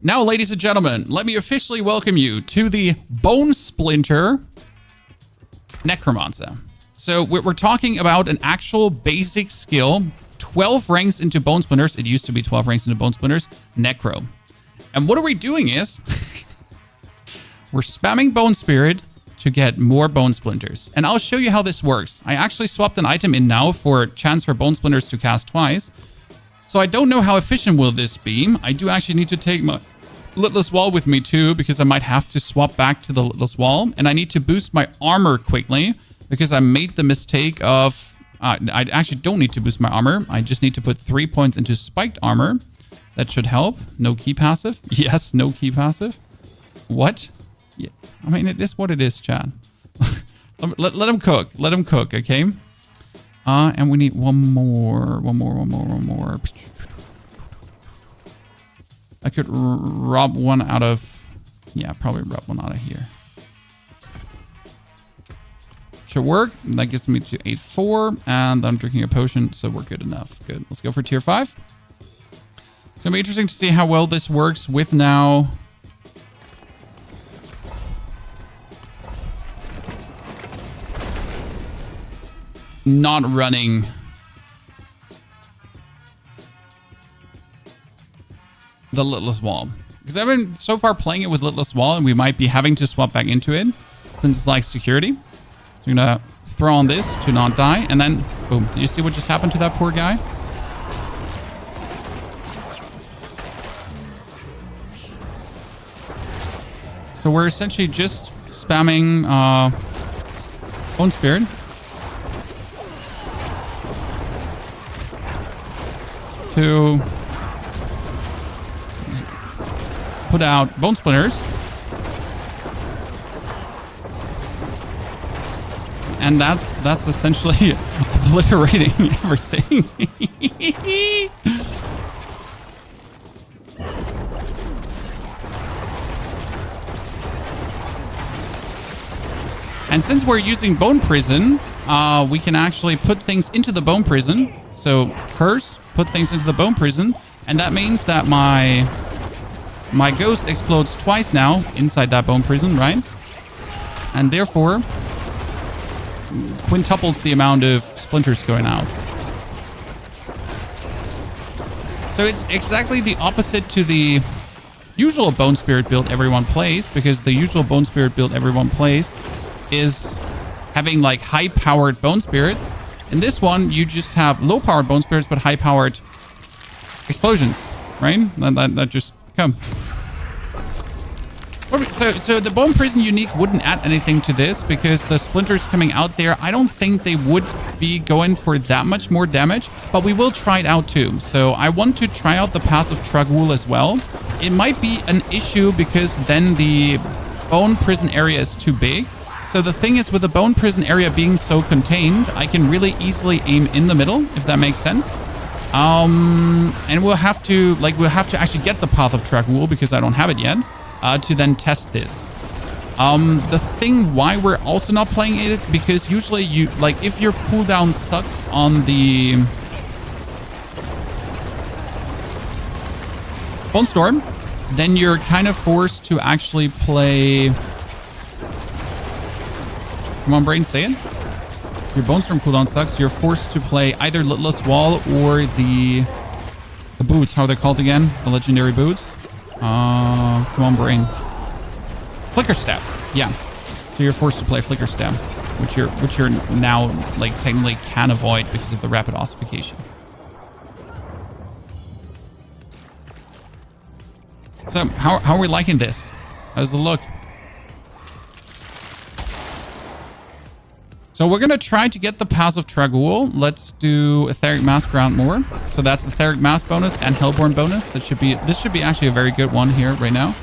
Now, ladies and gentlemen, let me officially welcome you to the Bone Splinter Necromancer. So we're talking about an actual basic skill, 12 ranks into Bone Splinters. It used to be 12 ranks into Bone Splinters, Necro. And what are we doing is we're spamming Bone Spirit to get more Bone Splinters. And I'll show you how this works. I actually swapped an item in now for a chance for Bone Splinters to cast twice. So I don't know how efficient will this be. I do actually need to take my Litless Wall with me too, because I might have to swap back to the Litless Wall. And I need to boost my armor quickly, because I made the mistake of... I actually don't need to boost my armor. I just need to put 3 points into spiked armor. That should help. No key passive. Yes, no key passive. What? Yeah. I mean, it is what it is, Chad. let him cook. Let him cook, okay? And we need one more. I could rob one out of... Yeah, probably rob one out of here. Should work. That gets me to 8-4. And I'm drinking a potion, so we're good enough. Good. Let's go for tier 5. It's going to be interesting to see how well this works with now... not running the Litless Wall. Because I've been so far playing it with Litless Wall, and we might be having to swap back into it since it's like security. So I'm gonna throw on this to not die, and then boom. Did you see what just happened to that poor guy? So we're essentially just spamming Bone Spirit. To put out Bone Splinters. And that's essentially obliterating everything. And since we're using Bone Prison, we can actually put things into the Bone Prison. So curse, put things into the Bone Prison, and that means that my ghost explodes twice now inside that Bone Prison, right? And therefore quintuples the amount of splinters going out. So it's exactly the opposite to the usual Bone Spirit build everyone plays, because the usual Bone Spirit build everyone plays is having like high-powered Bone Spirits. In this one, you just have low-powered Bone Spirits, but high-powered explosions, right? That just come. So the Bone Prison Unique wouldn't add anything to this, because the splinters coming out there, I don't think they would be going for that much more damage, but we will try it out too. So I want to try out the passive Trag'Oul as well. It might be an issue because then the Bone Prison area is too big. So the thing is, with the Bone Prison area being so contained, I can really easily aim in the middle, if that makes sense. And we'll have to actually get the Path of Trag'Oul, because I don't have it yet, to then test this. The thing why we're also not playing it, because usually if your cooldown sucks on the Bone Storm, then you're kind of forced to actually play... Come on, brain, say it. If your Bone Storm cooldown sucks, you're forced to play either Litless Wall or the boots. How are they called again? The legendary boots. Come on, brain. Flicker Stab. Yeah. So you're forced to play Flicker Stab, which you're now like technically can avoid because of the rapid ossification. So how are we liking this? How does it look? So we're going to try to get the Pass of Trag'Oul. Let's do Etheric Mask round more. So that's Etheric Mask bonus and Hellborn bonus. This should be actually a very good one here right now.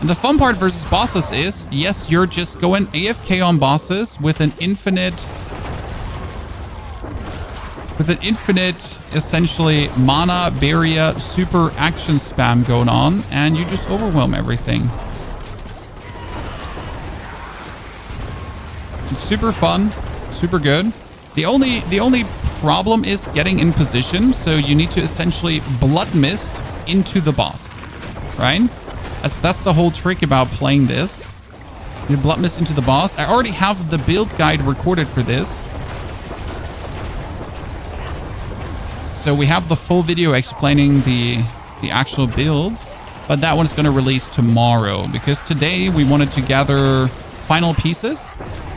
And the fun part versus bosses is, yes, you're just going AFK on bosses with an infinite essentially mana barrier super action spam going on, and you just overwhelm everything. It's super fun, super good. The only problem is getting in position, so you need to essentially blood mist into the boss. right? That's the whole trick about playing this. You blood mist into the boss. I already have the build guide recorded for this. So we have the full video explaining the actual build, but that one's going to release tomorrow because today we wanted to gather final pieces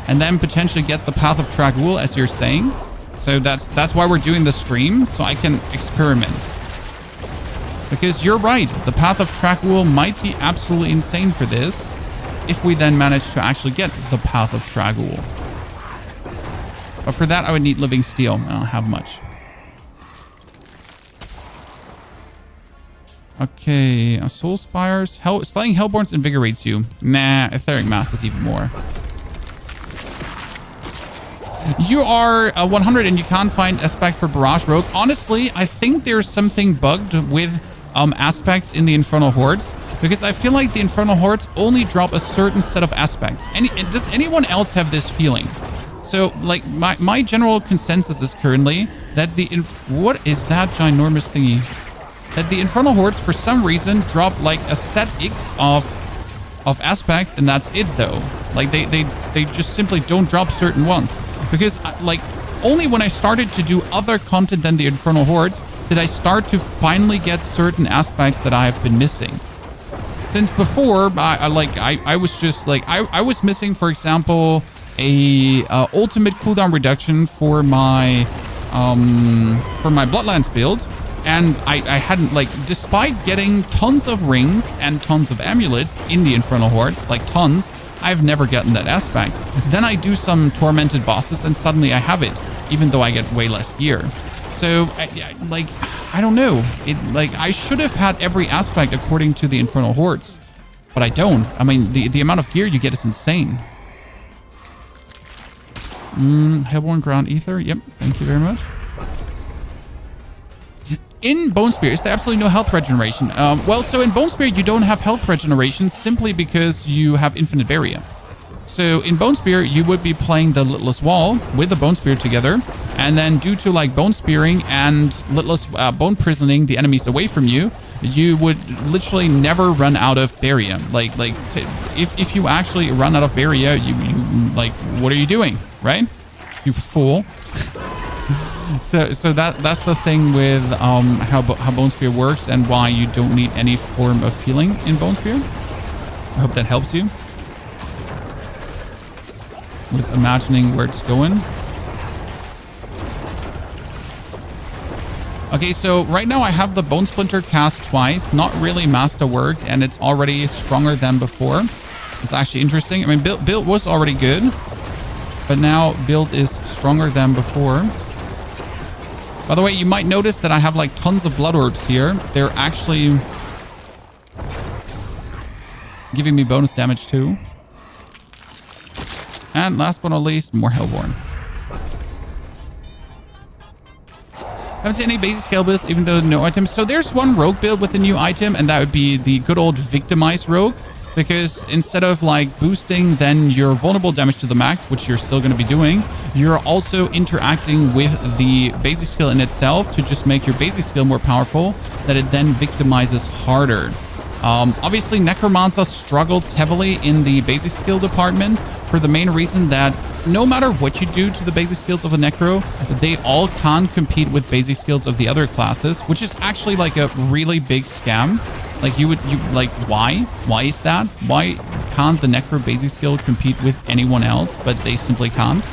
and then potentially get the Path of Trag'Oul, as you're saying. So that's why we're doing the stream, so I can experiment. Because you're right, the Path of Trag'Oul might be absolutely insane for this if we then manage to actually get the Path of Trag'Oul. But for that, I would need living steel. I don't have much. Okay, Soul Spires. Slaying Hellborns invigorates you. Nah, Etheric Mass is even more. You are 100 and you can't find aspect for Barrage Rogue. Honestly, I think there's something bugged with aspects in the Infernal Hordes, because I feel like the Infernal Hordes only drop a certain set of aspects. Does anyone else have this feeling? So, like, my general consensus is currently that what is that ginormous thingy? That the Infernal Hordes, for some reason, drop like a set X of aspects, and that's it though. Like they just simply don't drop certain ones. Because like only when I started to do other content than the Infernal Hordes did I start to finally get certain aspects that I have been missing. Since before, I was just like I was missing, for example, a ultimate cooldown reduction for my Bloodlands build. And I hadn't, like, despite getting tons of rings and tons of amulets in the Infernal Hordes, like tons, I've never gotten that aspect. Then I do some tormented bosses and suddenly I have it, even though I get way less gear. So, I don't know. I should have had every aspect according to the Infernal Hordes, but I don't. I mean, the amount of gear you get is insane. Hellborn Ground Ether. Yep, thank you very much. In Bone Spear, is there absolutely no health regeneration? Well, so in Bone Spear, you don't have health regeneration simply because you have infinite barrier. So in Bone Spear, you would be playing the Litless Wall with the Bone Spear together, and then due to like Bone Spearing and Litless Bone Prisoning the enemies away from you, you would literally never run out of barrier. If you actually run out of barrier, you like, what are you doing, right? You fool. So that's the thing with how Bone Spear works and why you don't need any form of healing in Bone Spear. I hope that helps you with imagining where it's going. Okay, so right now I have the Bone Splinter cast twice, not really masterwork, and it's already stronger than before. It's actually interesting. I mean, build was already good, but now build is stronger than before. By the way, you might notice that I have like tons of blood orbs here. They're actually giving me bonus damage too. And last but not least, more Hellborn. Haven't seen any basic scale builds, even though no items. So there's one rogue build with a new item, and that would be the good old Victimize rogue. Because instead of like boosting then your vulnerable damage to the max, which you're still going to be doing, you're also interacting with the basic skill in itself to just make your basic skill more powerful, that it then victimizes harder. Obviously, Necromancer struggles heavily in the basic skill department for the main reason that no matter what you do to the basic skills of a Necro, they all can't compete with basic skills of the other classes, which is actually like a really big scam. Like why? Why is that? Why can't the Necro basic skill compete with anyone else, but they simply can't?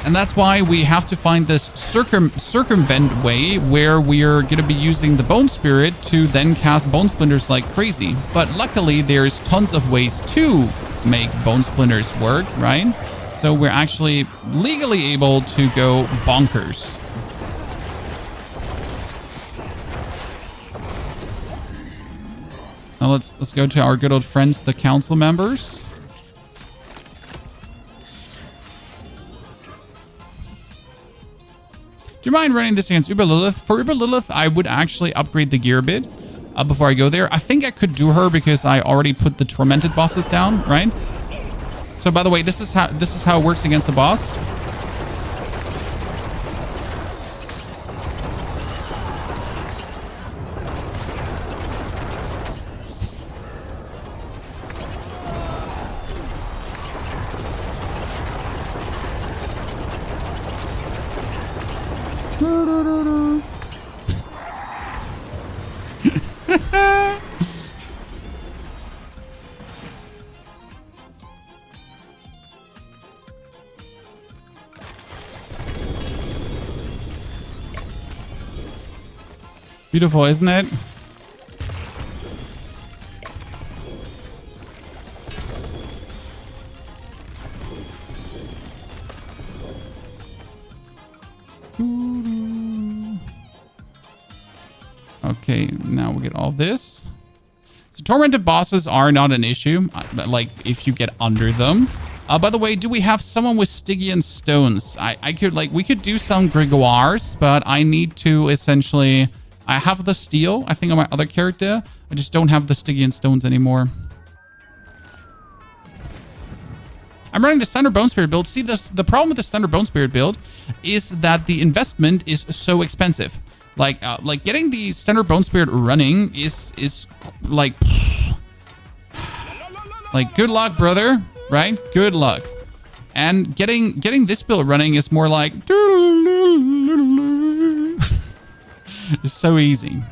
And that's why we have to find this circumvent way where we're going to be using the Bone Spirit to then cast Bone Splinters like crazy. But luckily, there's tons of ways to make Bone Splinters work, right? So we're actually legally able to go bonkers. Now let's go to our good old friends, the council members. Do you mind running this against Uber Lilith? For Uber Lilith, I would actually upgrade the gear a bit before I go there. I think I could do her because I already put the tormented bosses down, right? So by the way, this is how it works against the boss. Beautiful, isn't it? Okay, now we get all this. So tormented bosses are not an issue, like if you get under them. By the way, do we have someone with Stygian stones? I could we could do some Grigoires, but I need to essentially, I have the steel, I think, on my other character. I just don't have the Stygian stones anymore. I'm running the Standard Bone Spirit build. See, the problem with the Standard Bone Spirit build is that the investment is so expensive. Like getting the Standard Bone Spirit running is like good luck, brother, right? Good luck. And getting this build running is more like it's so easy.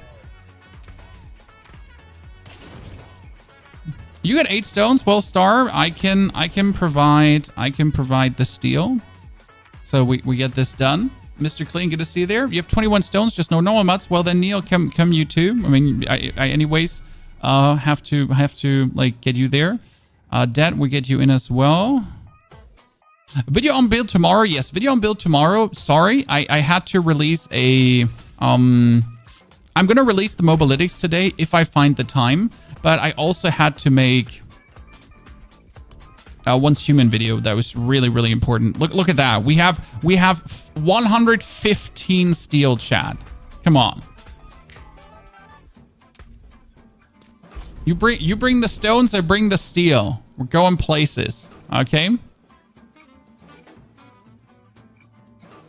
You get 8 stones. Well, Star, I can provide the steel. So we get this done. Mr. Clean, good to see you there. You have 21 stones, just no normal mats. Well then, Neil, come you too. I mean, I anyways have to like get you there. Dad, we get you in as well. Video on build tomorrow. Yes, video on build tomorrow. Sorry, I had to release a I'm gonna release the mobalytics today if I find the time. But I also had to make once human video that was really important. Look at that. We have 115 steel, chat. Come on. You bring the stones, I bring the steel. We're going places. Okay.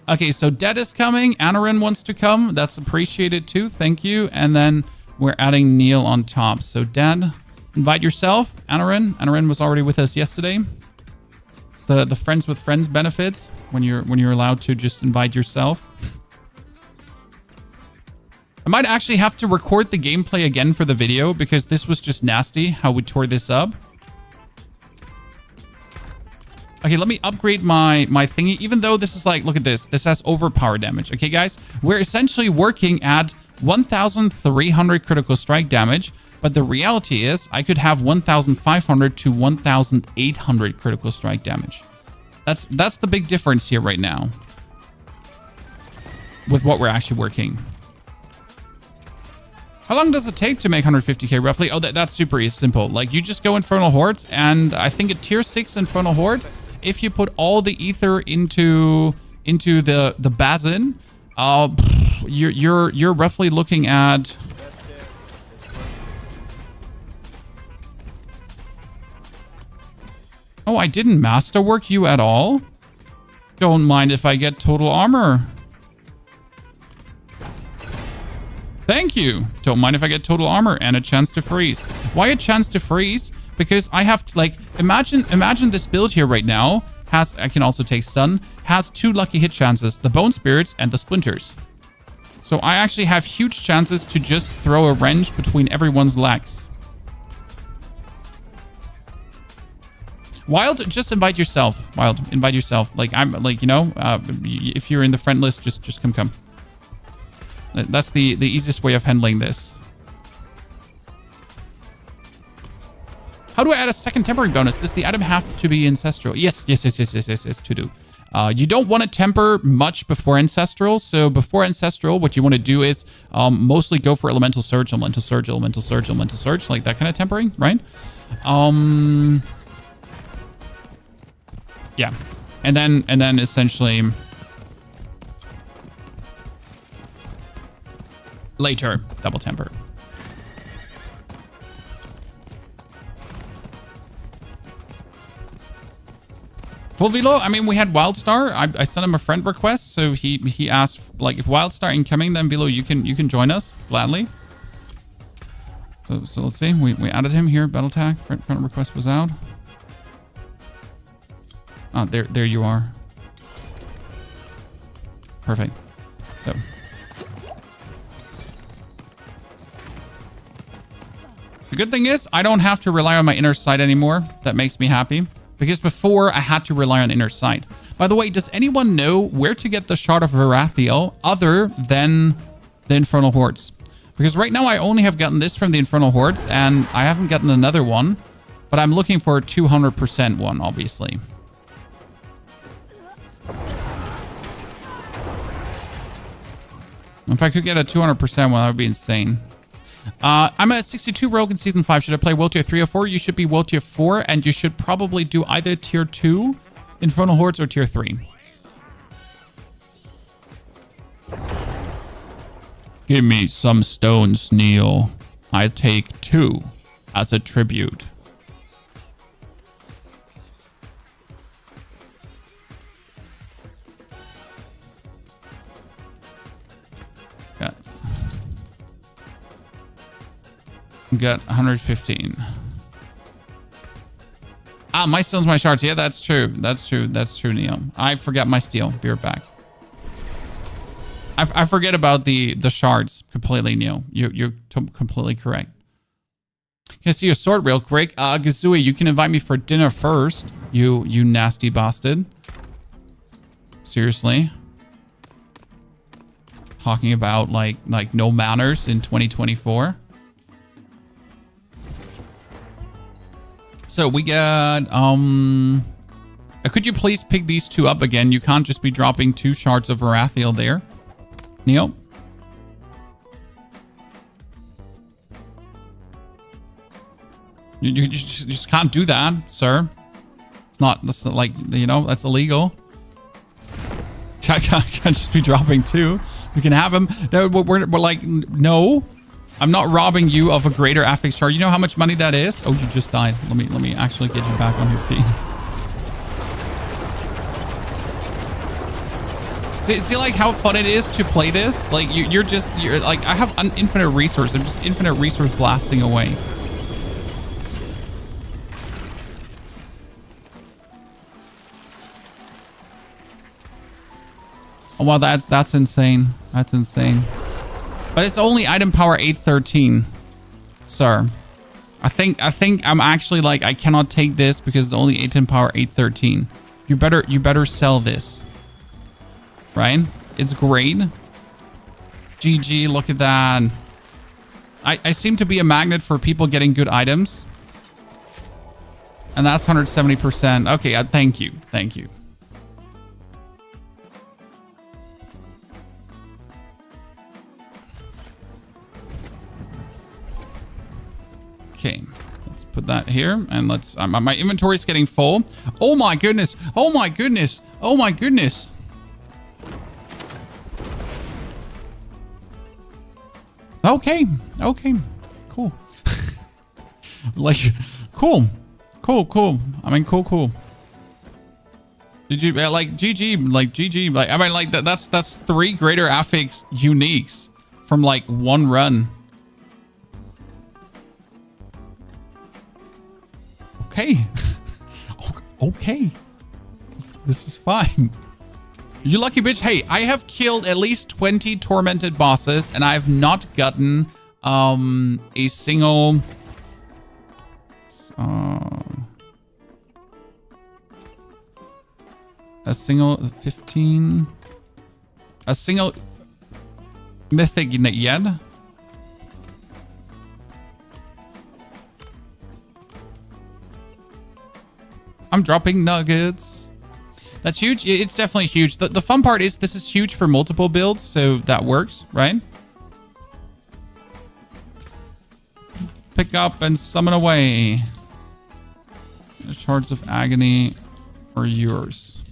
Okay, so Dead is coming. Anarin wants to come. That's appreciated too. Thank you. And then we're adding Neil on top. So Dead, invite yourself. Anarin was already with us yesterday. It's the friends with friends benefits when you're allowed to just invite yourself. I might actually have to record the gameplay again for the video because this was just nasty how we tore this up. Okay, let me upgrade my thingy. Even though this is like, look at this. This has overpower damage. Okay, guys, we're essentially working at 1,300 critical strike damage, but the reality is I could have 1,500 to 1,800 critical strike damage. That's the big difference here right now with what we're actually working. How long does it take to make 150k roughly? Oh, that's super easy, simple. Like you just go Infernal Hordes, and I think at tier 6 Infernal Horde, if you put all the ether into the basin, you're roughly looking at oh, I didn't masterwork you at all? Don't mind if I get total armor. Thank you. Don't mind if I get total armor and a chance to freeze. Why a chance to freeze? Because I have to, like, imagine this build here right now has, I can also take stun, has 2 lucky hit chances, the Bone Spirits and the Splinters. So I actually have huge chances to just throw a wrench between everyone's legs. Wild, just invite yourself. Wild, invite yourself. Like, I'm like, you know, if you're in the friend list, just come. That's the easiest way of handling this. How do I add a second tempering bonus? Does the item have to be ancestral? Yes, to do. You don't want to temper much before ancestral. So before ancestral, what you want to do is mostly go for elemental surge, like that kind of tempering, right? Yeah, and then essentially later double temper. Full velo. I mean, we had Wildstar. I sent him a friend request, so he asked like if Wildstar incoming, then Velo you can join us gladly. So let's see. We added him here. Battle tag. Friend request was out. Oh, there you are. Perfect. So. The good thing is I don't have to rely on my inner sight anymore. That makes me happy. Because before I had to rely on inner sight. By the way, does anyone know where to get the Shard of Varathiel other than the Infernal Hordes? Because right now I only have gotten this from the Infernal Hordes, and I haven't gotten another one. But I'm looking for a 200% one, obviously. If I could get a 200% one, that would be insane. I'm at 62 rogue in Season 5. Should I play World Tier 3 or 4? You should be World Tier 4, and you should probably do either Tier 2 Infernal Hordes or Tier 3. Give me some stones, Neil. I take 2 as a tribute. Yeah. Got 115. Ah, my stones, my shards. Yeah, that's true. That's true. That's true, Neil. I forgot my steel. Be right back. I forget about the shards completely, Neil. You're completely correct. Can I see your sword real quick? Gazooie, you can invite me for dinner first. You nasty bastard. Seriously. Talking about like no manners in 2024. So we got could you please pick these 2 up again? You can't just be dropping 2 shards of Varathiel there. Neil? You just can't do that, sir. That's not like, you know, that's illegal. Can't just be dropping 2. You can have them. No, we're like, no. I'm not robbing you of a greater affix shard. You know how much money that is? Oh, you just died. Let me actually get you back on your feet. See like how fun it is to play this? Like you're like, I have an infinite resource. I'm just infinite resource blasting away. Oh wow, that's insane. That's insane. But it's only item power 813, sir. I think I'm actually like, I cannot take this because it's only item power 813. You better sell this. Right? It's great. GG, look at that. I seem to be a magnet for people getting good items. And that's 170%. Okay, thank you. Thank you. Okay, let's put that here. And let's... my inventory is getting full. Oh my goodness. Oh my goodness. Oh my goodness. Okay. Okay. Cool. Like, cool. Cool, cool. I mean, cool, cool. Did you like GG? Like GG. Like, I mean, like that's 3 greater affix uniques from like 1 run. Okay. Okay. This is fine. You lucky bitch. Hey, I have killed at least 20 tormented bosses, and I've not gotten a single a single 15 a single mythic yet. I'm dropping nuggets. That's huge. It's definitely huge. The fun part is this is huge for multiple builds, so that works, right? Pick up and summon away. The shards of agony are yours.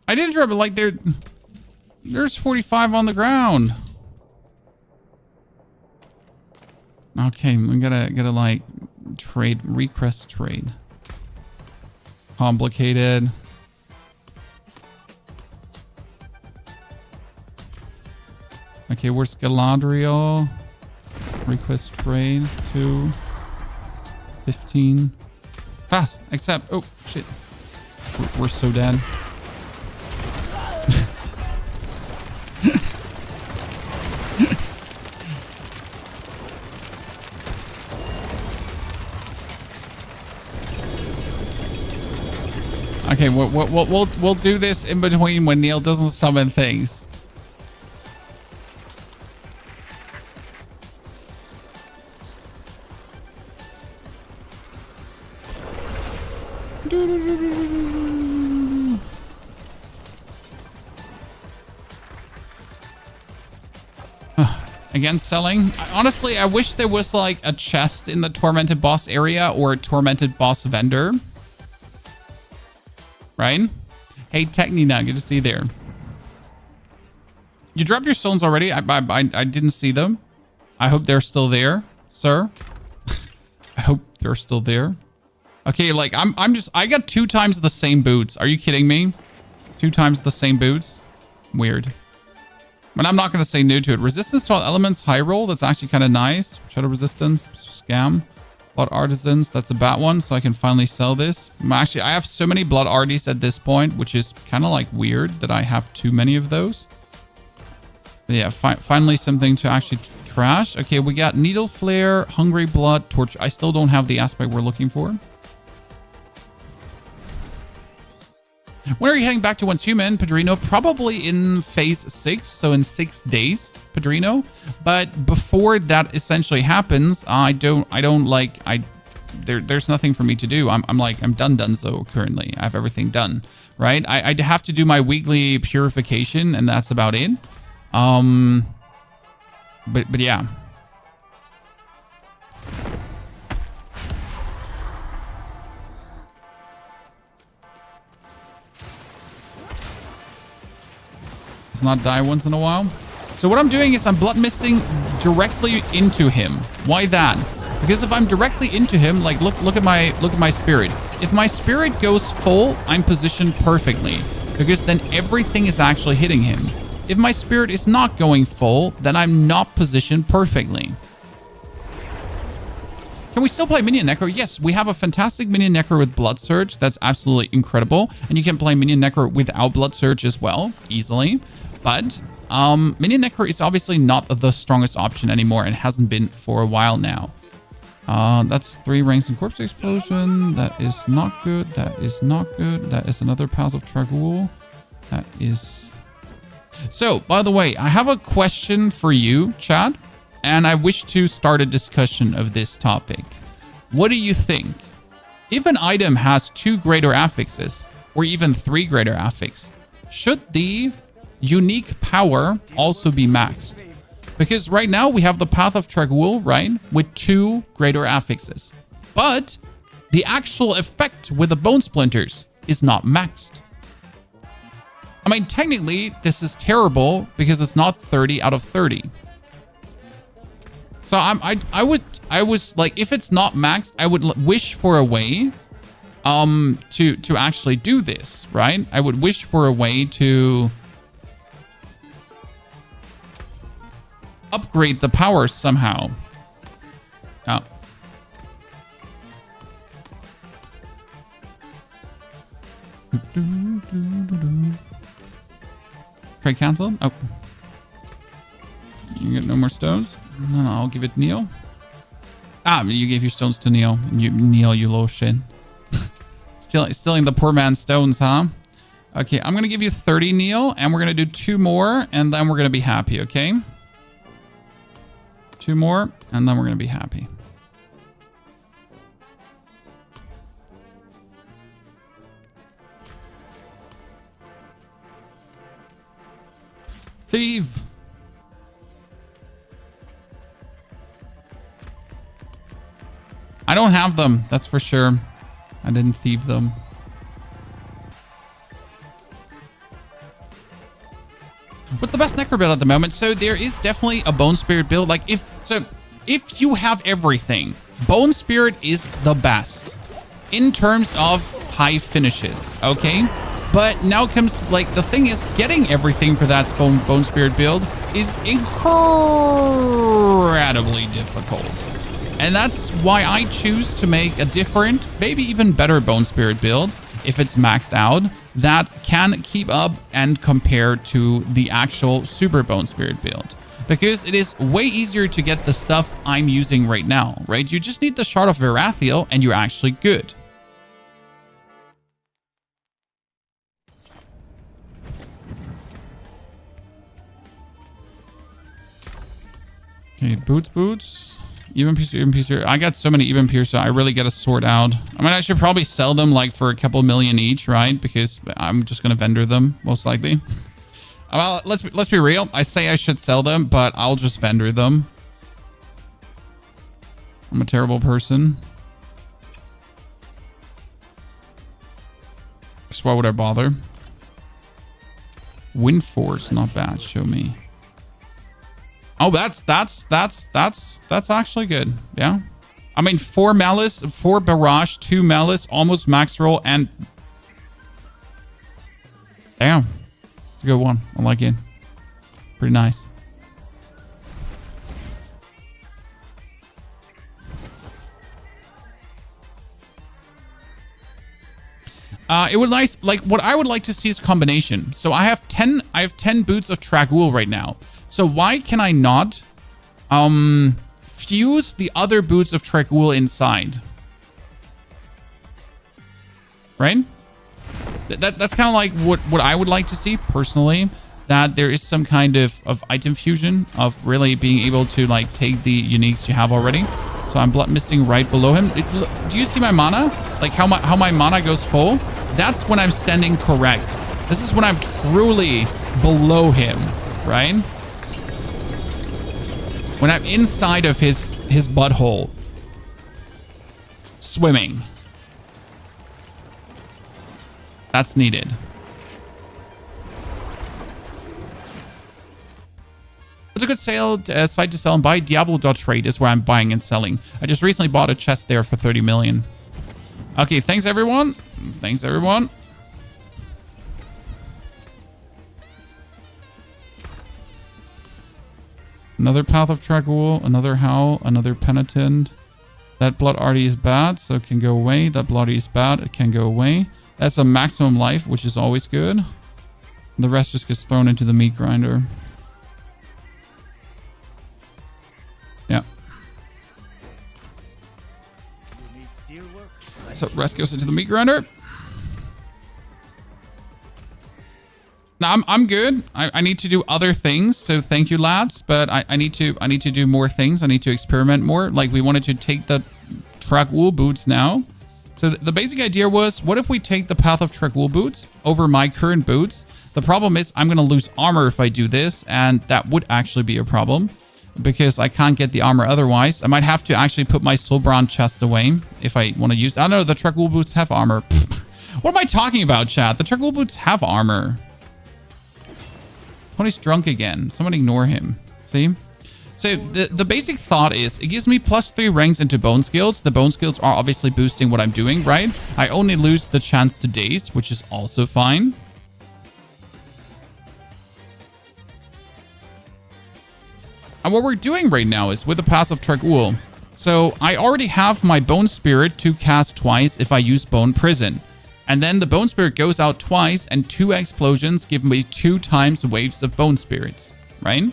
I didn't drop it like there's 45 on the ground. Okay, we gotta like trade, request trade. Complicated. Okay, where's Galadriel? Request trade to 15. Fast, accept. Oh shit. We're so dead. Okay, we'll do this in between when Neil doesn't summon things. Again, selling. Honestly, I wish there was like a chest in the Tormented Boss area or a Tormented Boss vendor. Right? Hey, Technina, good to see you there. You dropped your stones already? I didn't see them. I hope they're still there, sir. I hope they're still there. Okay, like I got 2 times the same boots. Are you kidding me? 2 times the same boots? Weird. But I'm not going to say no to it. Resistance to all elements, high roll. That's actually kind of nice. Shadow resistance, scam. Blood artisans, that's a bad one. So I can finally sell this. Actually, I have so many blood arties at this point, which is kind of like weird that I have too many of those. But yeah, finally something to actually trash. Okay, we got needle flare, hungry blood, torch. I still don't have the aspect we're looking for. When are you heading back to Once Human, Padrino? Probably in phase 6, so in 6 days, Padrino. But before that essentially happens, there's nothing for me to do. I'm done so currently. I have everything done, right? I have to do my weekly purification, and that's about it. But yeah. Not die once in a while. So what I'm doing is I'm blood misting directly into him. Why that? Because if I'm directly into him, like look at my spirit. If my spirit goes full, I'm positioned perfectly, because then everything is actually hitting him. If my spirit is not going full, then I'm not positioned perfectly. Can we still play Minion Necro? Yes, we have a fantastic Minion Necro with Blood Surge. That's absolutely incredible. And you can play Minion Necro without Blood Surge as well, easily. But Minion Necro is obviously not the strongest option anymore and hasn't been for a while now. That's 3 ranks in Corpse Explosion. That is not good. That is not good. That is another Pass of Trag'Oul. That is... So, by the way, I have a question for you, Chad. And I wish to start a discussion of this topic. What do you think? If an item has 2 greater affixes, or even 3 greater affix, should the unique power also be maxed? Because right now we have the Path of Trag'Oul, right? With 2 greater affixes. But the actual effect with the Bone Splinters is not maxed. I mean, technically, this is terrible because it's not 30 out of 30. So I was like, if it's not maxed, I would wish for a way to actually do this, right? I would wish for a way to upgrade the power somehow. Oh. Trade canceled. Oh. You get no more stones? No, I'll give it Neil. Ah, you gave your stones to Neil. Neil, you little shit. Stealing the poor man's stones, huh? Okay, I'm going to give you 30, Neil, and we're going to do 2 more, and then we're going to be happy, okay? 2 more, and then we're going to be happy. Thief! I don't have them, that's for sure. I didn't thieve them. What's the best Necro build at the moment? So there is definitely a Bone Spirit build. Like if you have everything, Bone Spirit is the best in terms of high finishes, okay? But now comes, like, the thing is, getting everything for that Bone Spirit build is incredibly difficult. And that's why I choose to make a different, maybe even better Bone Spirit build, if it's maxed out, that can keep up and compare to the actual Super Bone Spirit build. Because it is way easier to get the stuff I'm using right now, right? You just need the Shard of Verathiel and you're actually good. Okay, boots. Even piercer. I got so many even piercer. I really got to sort out. I mean, I should probably sell them like for a couple million each, right? Because I'm just gonna vendor them most likely. Well, let's be real. I say I should sell them, but I'll just vendor them. I'm a terrible person. So why would I bother? Wind force, not bad. Show me. Oh, that's actually good. Yeah. I mean, 4 malice, 4 barrage, 2 malice, almost max roll, and damn, it's a good one. I like it. Pretty nice. It would like what I would like to see is combination. So I have 10 boots of Trag'Oul right now. So why can I not fuse the other boots of Trag'Oul inside? Right? That's kind of like what I would like to see personally, that there is some kind of item fusion of really being able to like take the uniques you have already. So I'm blood misting right below him. Do you see my mana? Like how my mana goes full? That's when I'm standing correct. This is when I'm truly below him, right? When I'm inside of his butthole. Swimming. That's needed. What's a good site to sell and buy? Diablo.trade is where I'm buying and selling. I just recently bought a chest there for 30 million. Okay, thanks everyone. Thanks everyone. Another Path of Trag'Oul, another Howl, another Penitent. That Blood Arty is bad, so it can go away. That Bloody is bad, it can go away. That's a maximum life, which is always good. The rest just gets thrown into the meat grinder. Yeah. So rest goes into the meat grinder. Now I'm good. I need to do other things. So thank you, lads. But I need to do more things. I need to experiment more. Like we wanted to take the Trag'Oul boots now. So the basic idea was, what if we take the Path of Trag'Oul boots over my current boots? The problem is I'm going to lose armor if I do this. And that would actually be a problem because I can't get the armor otherwise. I might have to actually put my Soulbrand chest away if I want to use. I don't know. The Trag'Oul boots have armor. What am I talking about, chat? The Trag'Oul boots have armor. Tony's drunk again. Someone ignore him. See? So the basic thought is it gives me +3 ranks into bone skills. The bone skills are obviously boosting what I'm doing, right? I only lose the chance to daze, which is also fine. And what we're doing right now is with the Path of Trag'Oul. So I already have my Bone Spirit to cast twice if I use Bone Prison. And then the Bone Spirit goes out twice and 2 explosions give me 2 times waves of Bone Spirits, right?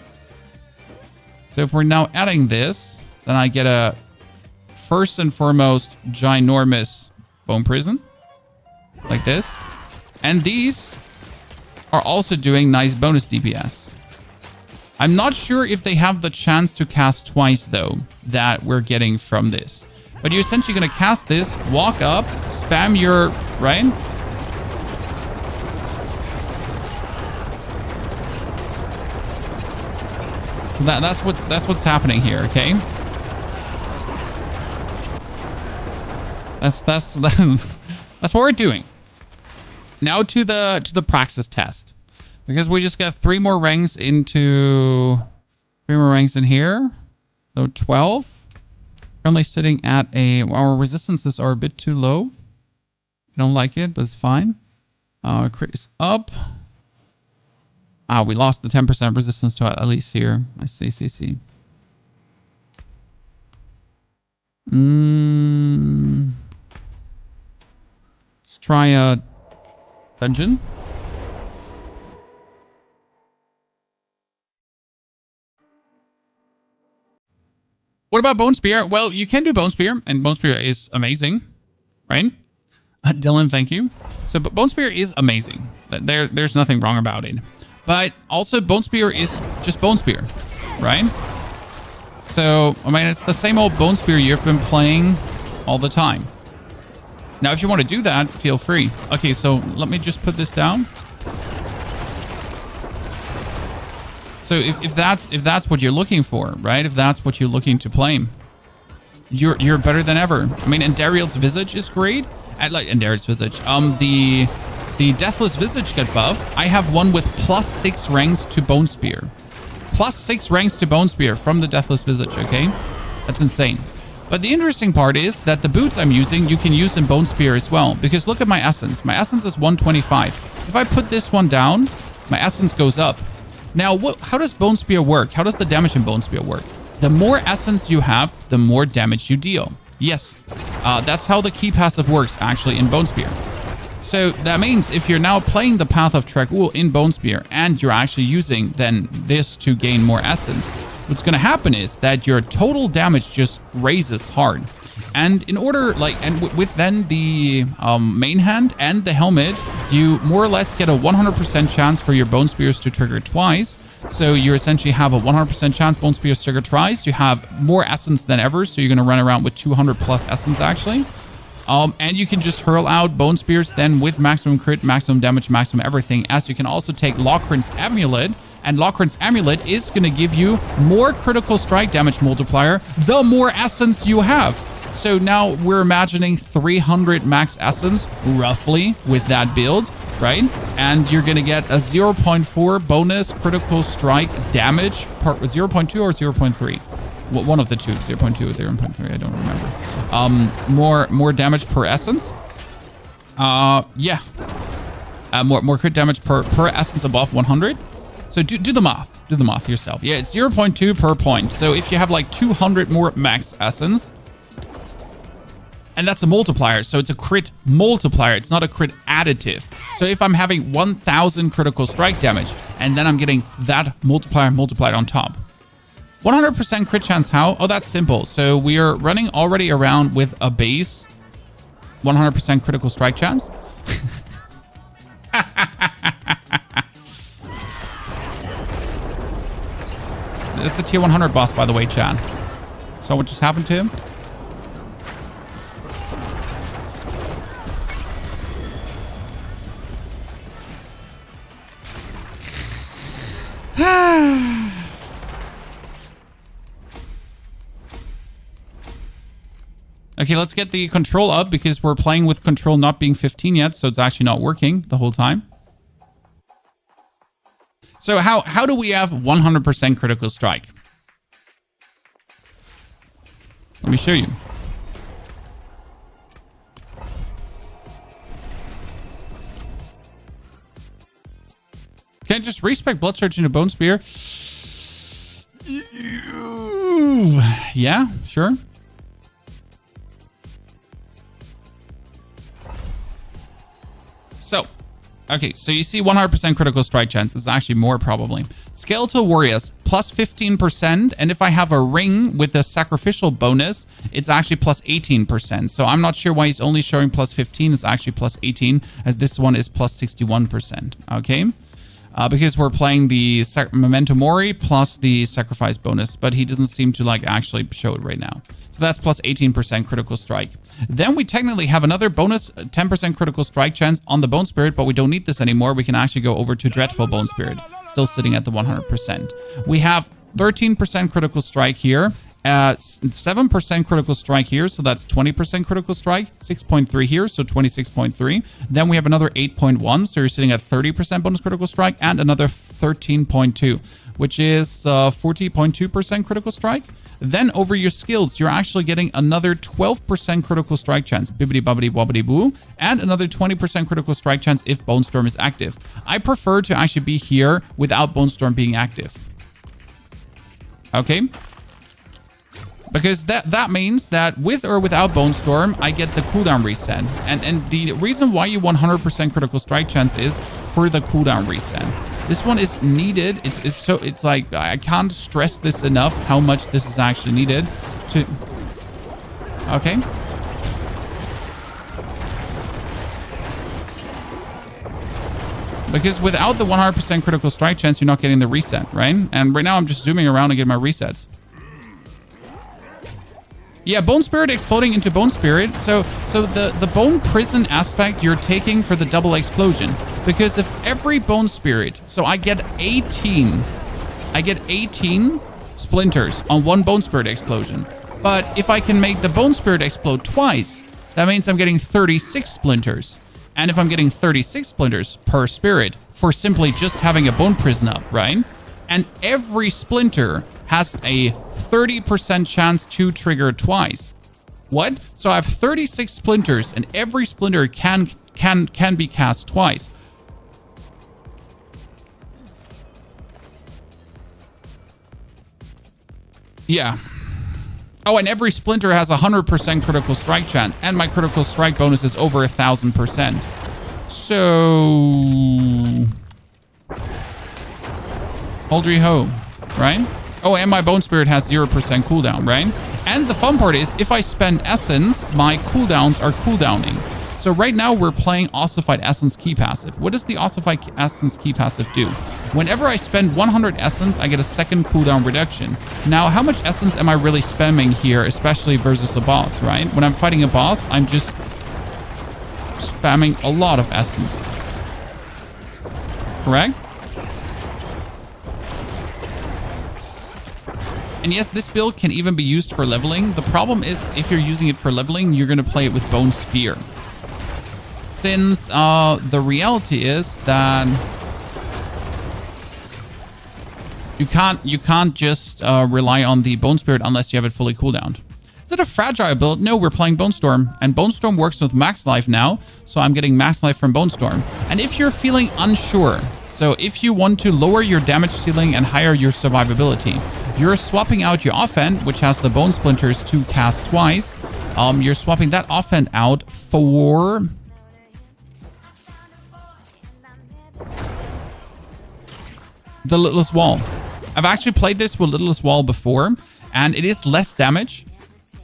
So if we're now adding this, then I get a first and foremost ginormous Bone Prison, like this. And these are also doing nice bonus DPS. I'm not sure if they have the chance to cast twice though, that we're getting from this. But you're essentially going to cast this, walk up, spam your, right? That's what's happening here, okay? That's what we're doing. Now to the praxis test. Because we just got 3 more ranks into 3 more ranks in here. So 12. Currently sitting at our resistances are a bit too low. I don't like it, but it's fine. Crit is up. We lost the 10% resistance to at least here. I see. Let's try a dungeon. What about Bone Spear? Well, you can do Bone Spear, and Bone Spear is amazing, right? Dylan, thank you. So, but Bone Spear is amazing. There's nothing wrong about it. But also, Bone Spear is just Bone Spear, right? So, I mean, it's the same old Bone Spear you've been playing all the time. Now, if you want to do that, feel free. Okay, so let me just put this down. So if that's what you're looking for, right? If that's what you're looking to play, you're better than ever. I mean, Endariel's Visage is great. I like Endariel's Visage. The Deathless Visage get buff. I have one with +6 ranks to Bone Spear. +6 ranks to Bone Spear from the Deathless Visage, okay? That's insane. But the interesting part is that the boots I'm using, you can use in Bone Spear as well. Because look at my essence. My essence is 125. If I put this one down, my essence goes up. Now, how does Bone Spear work? How does the damage in Bone Spear work? The more essence you have, the more damage you deal. Yes, that's how the key passive works, actually, in Bone Spear. So that means if you're now playing the Path of Trag'Oul in Bone Spear and you're actually using then this to gain more essence, what's going to happen is that your total damage just raises hard. And in order, with then the main hand and the helmet, you more or less get a 100% chance for your Bone Spears to trigger twice. So you essentially have a 100% chance Bone Spears trigger twice. You have more essence than ever, so you're going to run around with 200 plus essence actually. And you can just hurl out Bone Spears then with maximum crit, maximum damage, maximum everything. As you can also take Lochran's Amulet, and Lochran's Amulet is going to give you more critical strike damage multiplier the more essence you have. So now we're imagining 300 max essence, roughly, with that build, right? And you're going to get a 0.4 bonus critical strike damage per 0.2 or 0.3. One of the two, 0.2 or 0.3, I don't remember. More damage per essence. Yeah. More crit damage per essence above 100. So do the math. Do the math yourself. Yeah, it's 0.2 per point. So if you have like 200 more max essence, and that's a multiplier, so it's a crit multiplier. It's not a crit additive. So if I'm having 1,000 critical strike damage, and then I'm getting that multiplier multiplied on top. 100% crit chance how? Oh, that's simple. So we are running already around with a base 100% critical strike chance. It's the tier 100 boss, by the way, Chan. So what just happened to him? Okay, let's get the control up because we're playing with control not being 15 yet, so it's actually not working the whole time. So how do we have 100% critical strike? Let me show you. Can I just respec Blood Surge into Bone Spear? Yeah, sure. So, okay, so you see 100% critical strike chance. It's actually more probably. Skeletal Warriors, plus 15%. And if I have a ring with a sacrificial bonus, it's actually plus 18%. So I'm not sure why he's only showing plus 15. It's actually plus 18, as this one is plus 61%. Okay? Because we're playing the Memento Mori plus the sacrifice bonus, but he doesn't seem to like actually show it right now. So that's plus 18% critical strike. Then we technically have another bonus 10% critical strike chance on the Bone Spirit, but we don't need this anymore. We can actually go over to Dreadful Bone Spirit, still sitting at the 100%. We have 13% critical strike here. 7% critical strike here, so that's 20% critical strike. 6.3 here, so 26.3. Then we have another 8.1, so you're sitting at 30% bonus critical strike, and another 13.2, which is 40.2% critical strike. Then over your skills, you're actually getting another 12% critical strike chance, bibbidi bobbidi wobbidi boo, and another 20% critical strike chance if Bone Storm is active. I prefer to actually be here without Bone Storm being active. Okay? Because that means that with or without Bone Storm, I get the cooldown reset. And the reason why you 100% critical strike chance is for the cooldown reset. This one is needed. It's like, I can't stress this enough how much this is actually needed to... Okay. Because without the 100% critical strike chance, you're not getting the reset, right? And right now I'm just zooming around to get my resets. Yeah, Bone Spirit exploding into Bone Spirit. So the Bone Prison aspect you're taking for the double explosion. Because if every Bone Spirit, so I get 18 splinters on one Bone Spirit explosion. But if I can make the Bone Spirit explode twice, that means I'm getting 36 splinters. And if I'm getting 36 splinters per spirit for simply just having a Bone Prison up, right? And every splinter has a 30% chance to trigger twice. What? So I have 36 splinters and every splinter can be cast twice. Yeah. Oh, and every splinter has 100% critical strike chance, and my critical strike bonus is over 1,000%. So, holdry ho, right? Oh, and my Bone Spirit has 0% cooldown, right? And the fun part is, if I spend Essence, my cooldowns are cooldowning. So right now we're playing Ossified Essence Key Passive. What does the Ossified Essence Key Passive do? Whenever I spend 100 Essence, I get a second cooldown reduction. Now, how much Essence am I really spamming here, especially versus a boss, right? When I'm fighting a boss, I'm just spamming a lot of Essence. Correct? And yes, this build can even be used for leveling. The problem is, if you're using it for leveling, you're going to play it with Bone Spear. Since the reality is that you can't just rely on the Bone Spirit unless you have it fully cooldowned. Is it a fragile build? No, we're playing Bone Storm, and Bone Storm works with max life now, so I'm getting max life from Bone Storm. And if you're feeling unsure, so if you want to lower your damage ceiling and higher your survivability, you're swapping out your offhand, which has the Bone Splinters to cast twice. You're swapping that offhand out for the Littlest Wall. I've actually played this with Littlest Wall before, and it is less damage,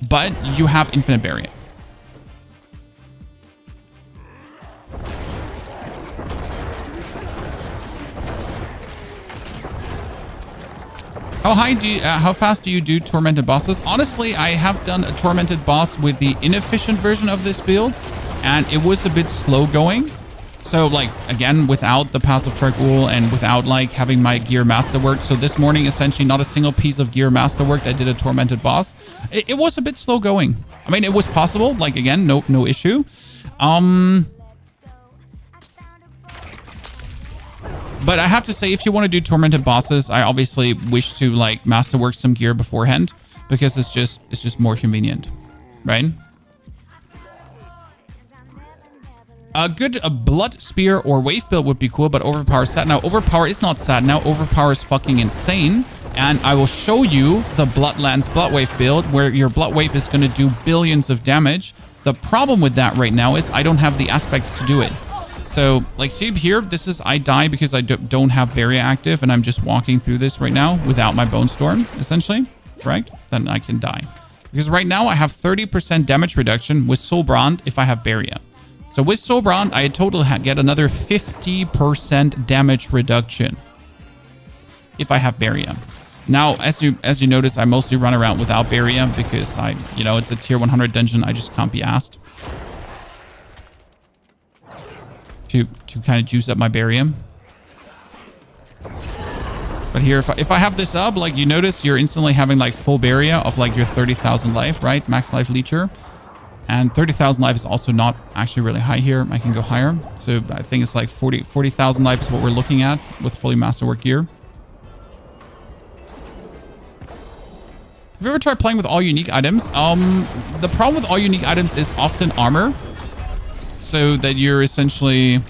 but you have infinite barrier. How fast do you do tormented bosses? Honestly, I have done a tormented boss with the inefficient version of this build, and it was a bit slow going. So, like, again, without the passive Tragul and without, like, having my gear masterwork. So this morning, essentially, not a single piece of gear masterwork that did a tormented boss. It was a bit slow going. I mean, it was possible. Like, again, no issue. But I have to say, if you want to do tormented bosses, I obviously wish to, like, masterwork some gear beforehand, because it's just more convenient, right? A good Blood Spear or Wave build would be cool, but Overpower is sad. Now, Overpower is not sad. Now, Overpower is fucking insane. And I will show you the Bloodlands Blood Wave build, where your Blood Wave is going to do billions of damage. The problem with that right now is I don't have the aspects to do it. So, like, see here, this is, I die because I don't have Barrier active, and I'm just walking through this right now without my Bone Storm, essentially, correct? Then I can die. Because right now I have 30% damage reduction with Soulbrand if I have Barrier. So with Soulbrand, I total get another 50% damage reduction if I have Barrier. Now, as you notice, I mostly run around without Barrier because it's a tier 100 dungeon. I just can't be asked to kind of juice up my Barrier. But here, if I have this up, like, you notice you're instantly having, like, full Barrier of, like, your 30,000 life, right? Max life leecher. And 30,000 life is also not actually really high here. I can go higher. So I think it's like 40,000 life is what we're looking at with fully masterwork gear. Have you ever tried playing with all unique items? The problem with all unique items is often armor. So that you're essentially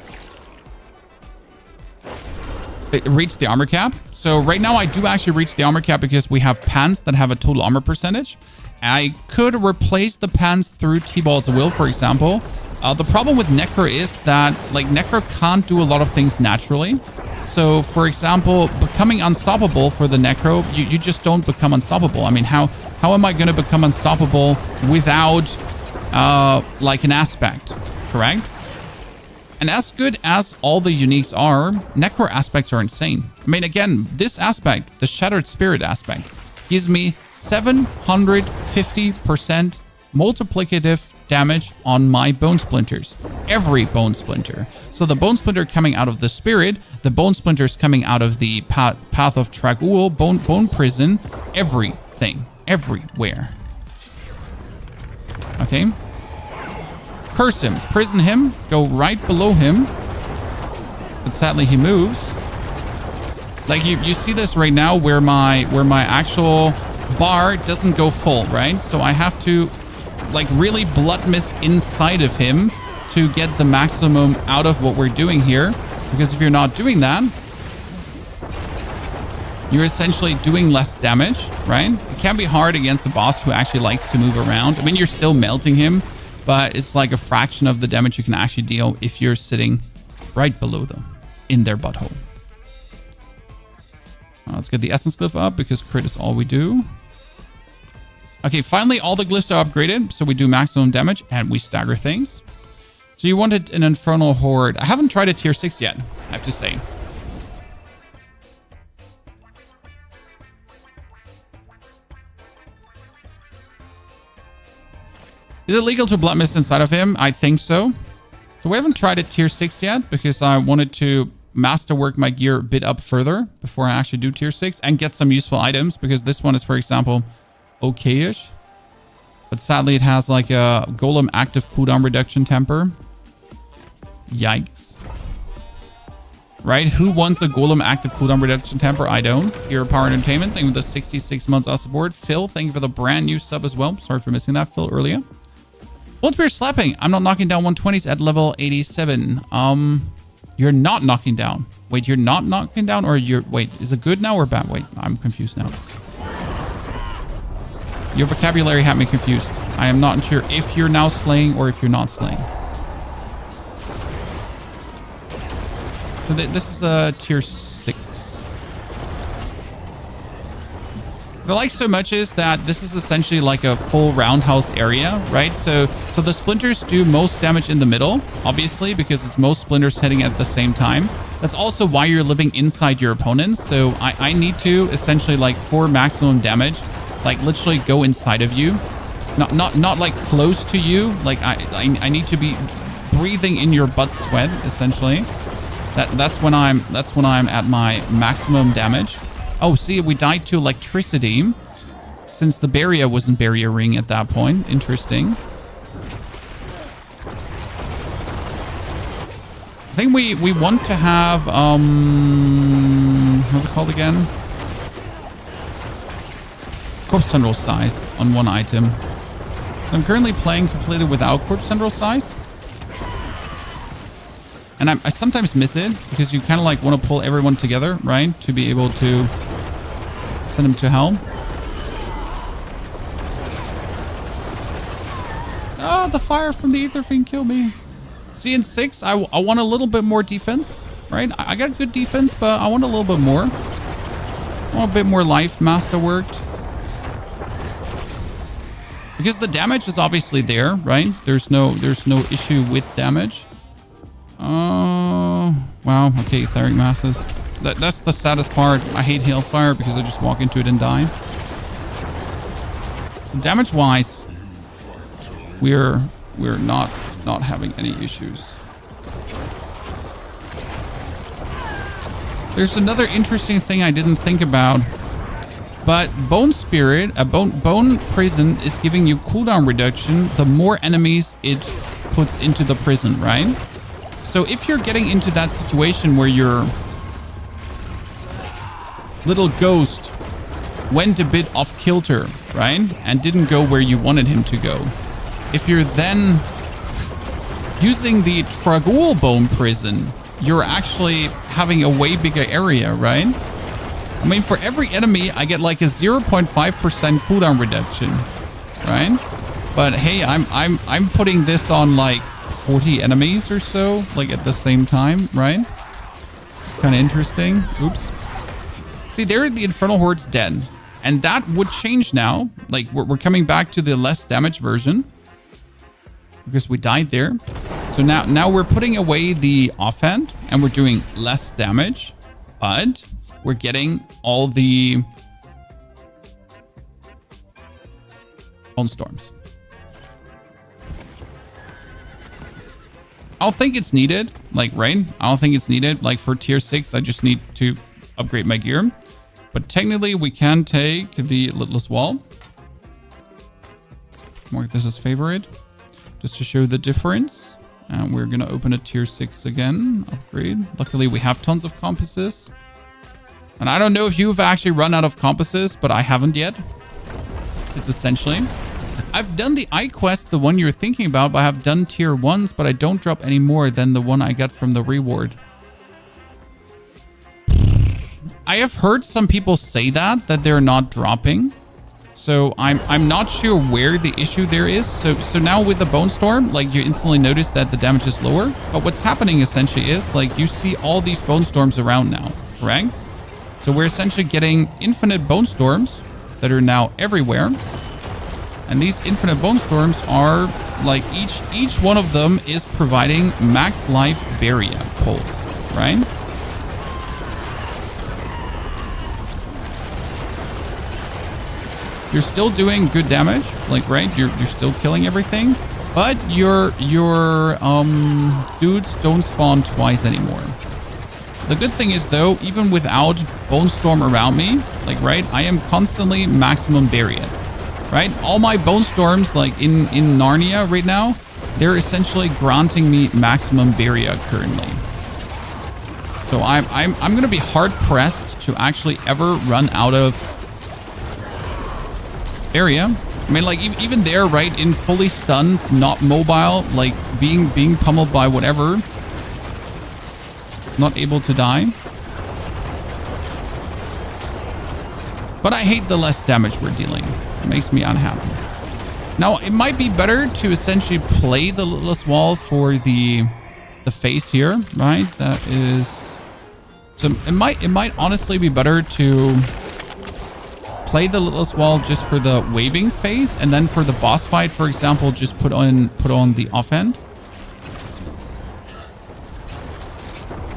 reach the armor cap. So right now I do actually reach the armor cap because we have pants that have a total armor percentage. I could replace the pants through T-Ball's Will, for example. The problem with Necro is that, like, Necro can't do a lot of things naturally. So, for example, becoming unstoppable for the Necro, you just don't become unstoppable. I mean, how am I going to become unstoppable without, like, an aspect, correct? And as good as all the uniques are, Necro aspects are insane. I mean, again, this aspect, the Shattered Spirit aspect, gives me 750% multiplicative damage on my bone splinters. Every bone splinter. So the bone splinter coming out of the spirit, the bone splinters coming out of the path of Trag'Oul, bone prison, everything, everywhere. Okay. Curse him, prison him, go right below him. But sadly he moves. Like you see this right now where my actual bar doesn't go full, right? So I have to like really blood mist inside of him to get the maximum out of what we're doing here. Because if you're not doing that, you're essentially doing less damage, right? It can be hard against a boss who actually likes to move around. I mean, you're still melting him, but it's like a fraction of the damage you can actually deal if you're sitting right below them in their butthole. Let's get the essence glyph up because crit is all we do. Okay, finally all the glyphs are upgraded, so we do maximum damage and we stagger things. So you wanted an Infernal Horde. I haven't tried a tier 6 yet, I have to say. Is it legal to blood mist inside of him? I think so. So we haven't tried a tier 6 yet because I wanted to masterwork my gear a bit up further before I actually do tier 6 and get some useful items, because this one is, for example, okay-ish. But sadly, it has like a golem active cooldown reduction temper. Yikes. Right? Who wants a golem active cooldown reduction temper? I don't. Hero Power Entertainment, thank you for the 66 months of support. Phil, thank you for the brand new sub as well. Sorry for missing that, Phil, earlier. Once we're slapping, I'm not knocking down 120s at level 87. You're not knocking down. Wait, you're not knocking down, or you're... Wait, is it good now or bad? Wait, I'm confused now. Your vocabulary had me confused. I am not sure if you're now slaying or if you're not slaying. So this is a tier 6. What I like so much is that this is essentially like a full roundhouse area, right? So the splinters do most damage in the middle, obviously, because it's most splinters hitting at the same time. That's also why you're living inside your opponents. So I need to essentially, like, for maximum damage, like literally go inside of you, not like close to you. Like I need to be breathing in your butt sweat, essentially. That's when I'm at my maximum damage. Oh, see, we died to electricity since the barrier wasn't barrier ring at that point. Interesting. I think we want to have what's it called again? Corpse Central Size on one item. So I'm currently playing completely without Corpse Central Size. And I sometimes miss it because you kind of like want to pull everyone together, right? To be able to send them to hell. Oh, the fire from the Aether Fiend killed me. See, in 6, I want a little bit more defense, right? I got good defense, but I want a little bit more. I want a bit more life masterworked. Because the damage is obviously there, right? There's no issue with damage. Oh, wow. Okay, Etheric Masses. That's the saddest part. I hate Hailfire because I just walk into it and die. Damage-wise, we're not having any issues. There's another interesting thing I didn't think about. But Bone Spirit, a bone prison is giving you cooldown reduction the more enemies it puts into the prison, right? So if you're getting into that situation where your little ghost went a bit off kilter, right? And didn't go where you wanted him to go. If you're then using the Trag'Oul bone prison, you're actually having a way bigger area, right? I mean, for every enemy, I get like a 0.5% cooldown reduction, right? But hey, I'm putting this on like 40 enemies or so, like at the same time, right? It's kind of interesting. Oops. See, there the Infernal Horde's dead. And that would change now. Like, we're coming back to the less damage version. Because we died there. So now we're putting away the offhand. And we're doing less damage. But we're getting all the Bone Storms. I don't think it's needed, like, right? I don't think it's needed. Like, for tier 6, I just need to upgrade my gear. But technically, we can take the Lidless Wall. Mark this as favorite, just to show the difference. And we're going to open a tier 6 again. Upgrade. Luckily, we have tons of compasses. And I don't know if you've actually run out of compasses, but I haven't yet. It's essentially... I've done the eye quest, the one you're thinking about, but I have done tier 1s, but I don't drop any more than the one I got from the reward. I have heard some people say that they're not dropping. So I'm not sure where the issue there is. So now with the Bone Storm, like, you instantly notice that the damage is lower. But what's happening essentially is, like, you see all these Bone Storms around now, correct? So we're essentially getting infinite Bone Storms that are now everywhere. And these infinite Bone Storms are, like, each one of them is providing max life barrier pulls, right? You're still doing good damage, like, right? You're still killing everything, but your dudes don't spawn twice anymore. The good thing is, though, even without Bone Storm around me, like, right, I am constantly maximum barrier. Right? All my Bone Storms, like in Narnia right now, they're essentially granting me maximum barrier currently. So I'm going to be hard pressed to actually ever run out of area. I mean, like, even there, right, in fully stunned, not mobile, like being pummeled by whatever, not able to die. But I hate the less damage we're dealing. It makes me unhappy. Now, it might be better to essentially play the Lidless Wall for the face here, right? That is... So it might honestly be better to play the Lidless Wall just for the waving phase, and then for the boss fight, for example, just put on the offhand.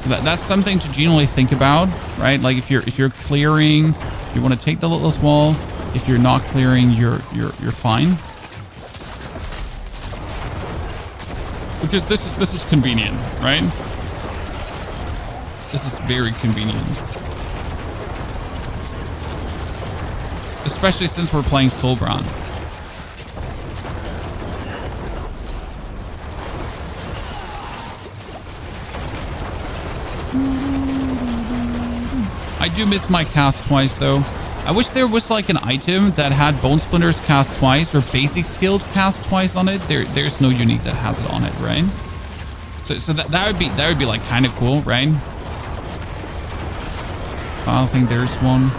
That's something to generally think about, right? Like, if you're clearing, you want to take the Lidless Wall. If you're not clearing, you're fine. Because this is convenient, right? This is very convenient. Especially since we're playing Soulbrand. I do miss my cast twice, though. I wish there was, like, an item that had Bone Splinters cast twice or basic skilled cast twice on it. There's no unique that has it on it, right? So that would be like kind of cool, right? I don't think there's one.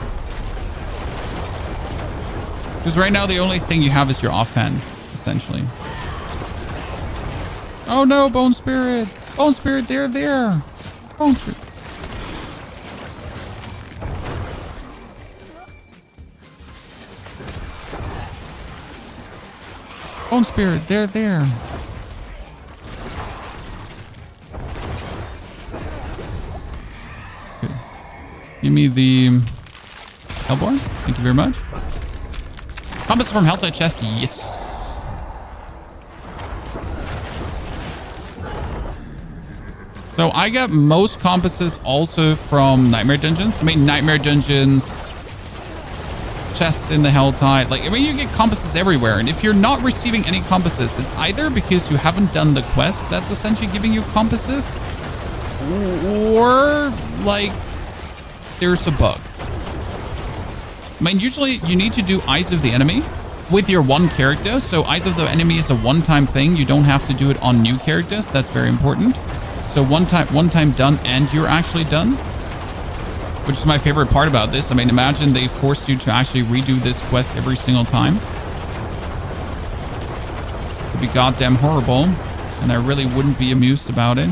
Because right now the only thing you have is your offhand, essentially. Oh no, Bone Spirit! Bone Spirit, they're there! Bone Spirit. Bone Spirit, they're there. Good. Give me the Hellborn. Thank you very much. Compass from Helltide chest. Yes. So I got most compasses also from Nightmare Dungeons. I mean, Nightmare Dungeons, chests in the Helltide. Like, I mean, you get compasses everywhere. And if you're not receiving any compasses, it's either because you haven't done the quest that's essentially giving you compasses, or, like, there's a bug. I mean, usually you need to do Eyes of the Enemy with your one character. So Eyes of the Enemy is a one-time thing. You don't have to do it on new characters. That's very important. So one time done, and you're actually done. Which is my favorite part about this. I mean, imagine they forced you to actually redo this quest every single time. It'd be goddamn horrible, and I really wouldn't be amused about it.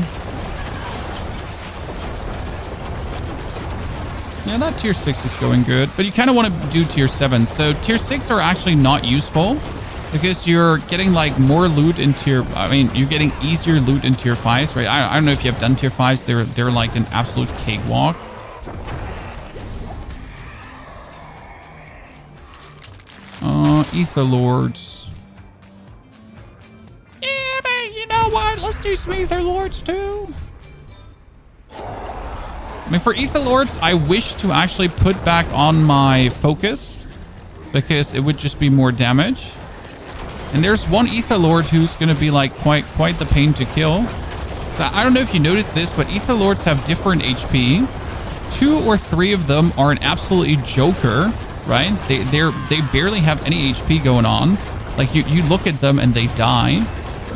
Yeah, that tier 6 is going good, but you kind of want to do tier 7. So tier 6 are actually not useful because you're getting, like, more loot in tier... I mean, you're getting easier loot in tier 5s, right? I don't know if you have done tier 5s. They're like an absolute cakewalk. Ether Lords. Yeah, but you know what? Let's do some Ether Lords too. I mean, for Ether Lords, I wish to actually put back on my focus because it would just be more damage. And there's one Ether Lord who's going to be like quite the pain to kill. So I don't know if you noticed this, but Ether Lords have different HP. 2 or 3 of them are an absolutely joker, right? They barely have any HP going on. Like you look at them and they die.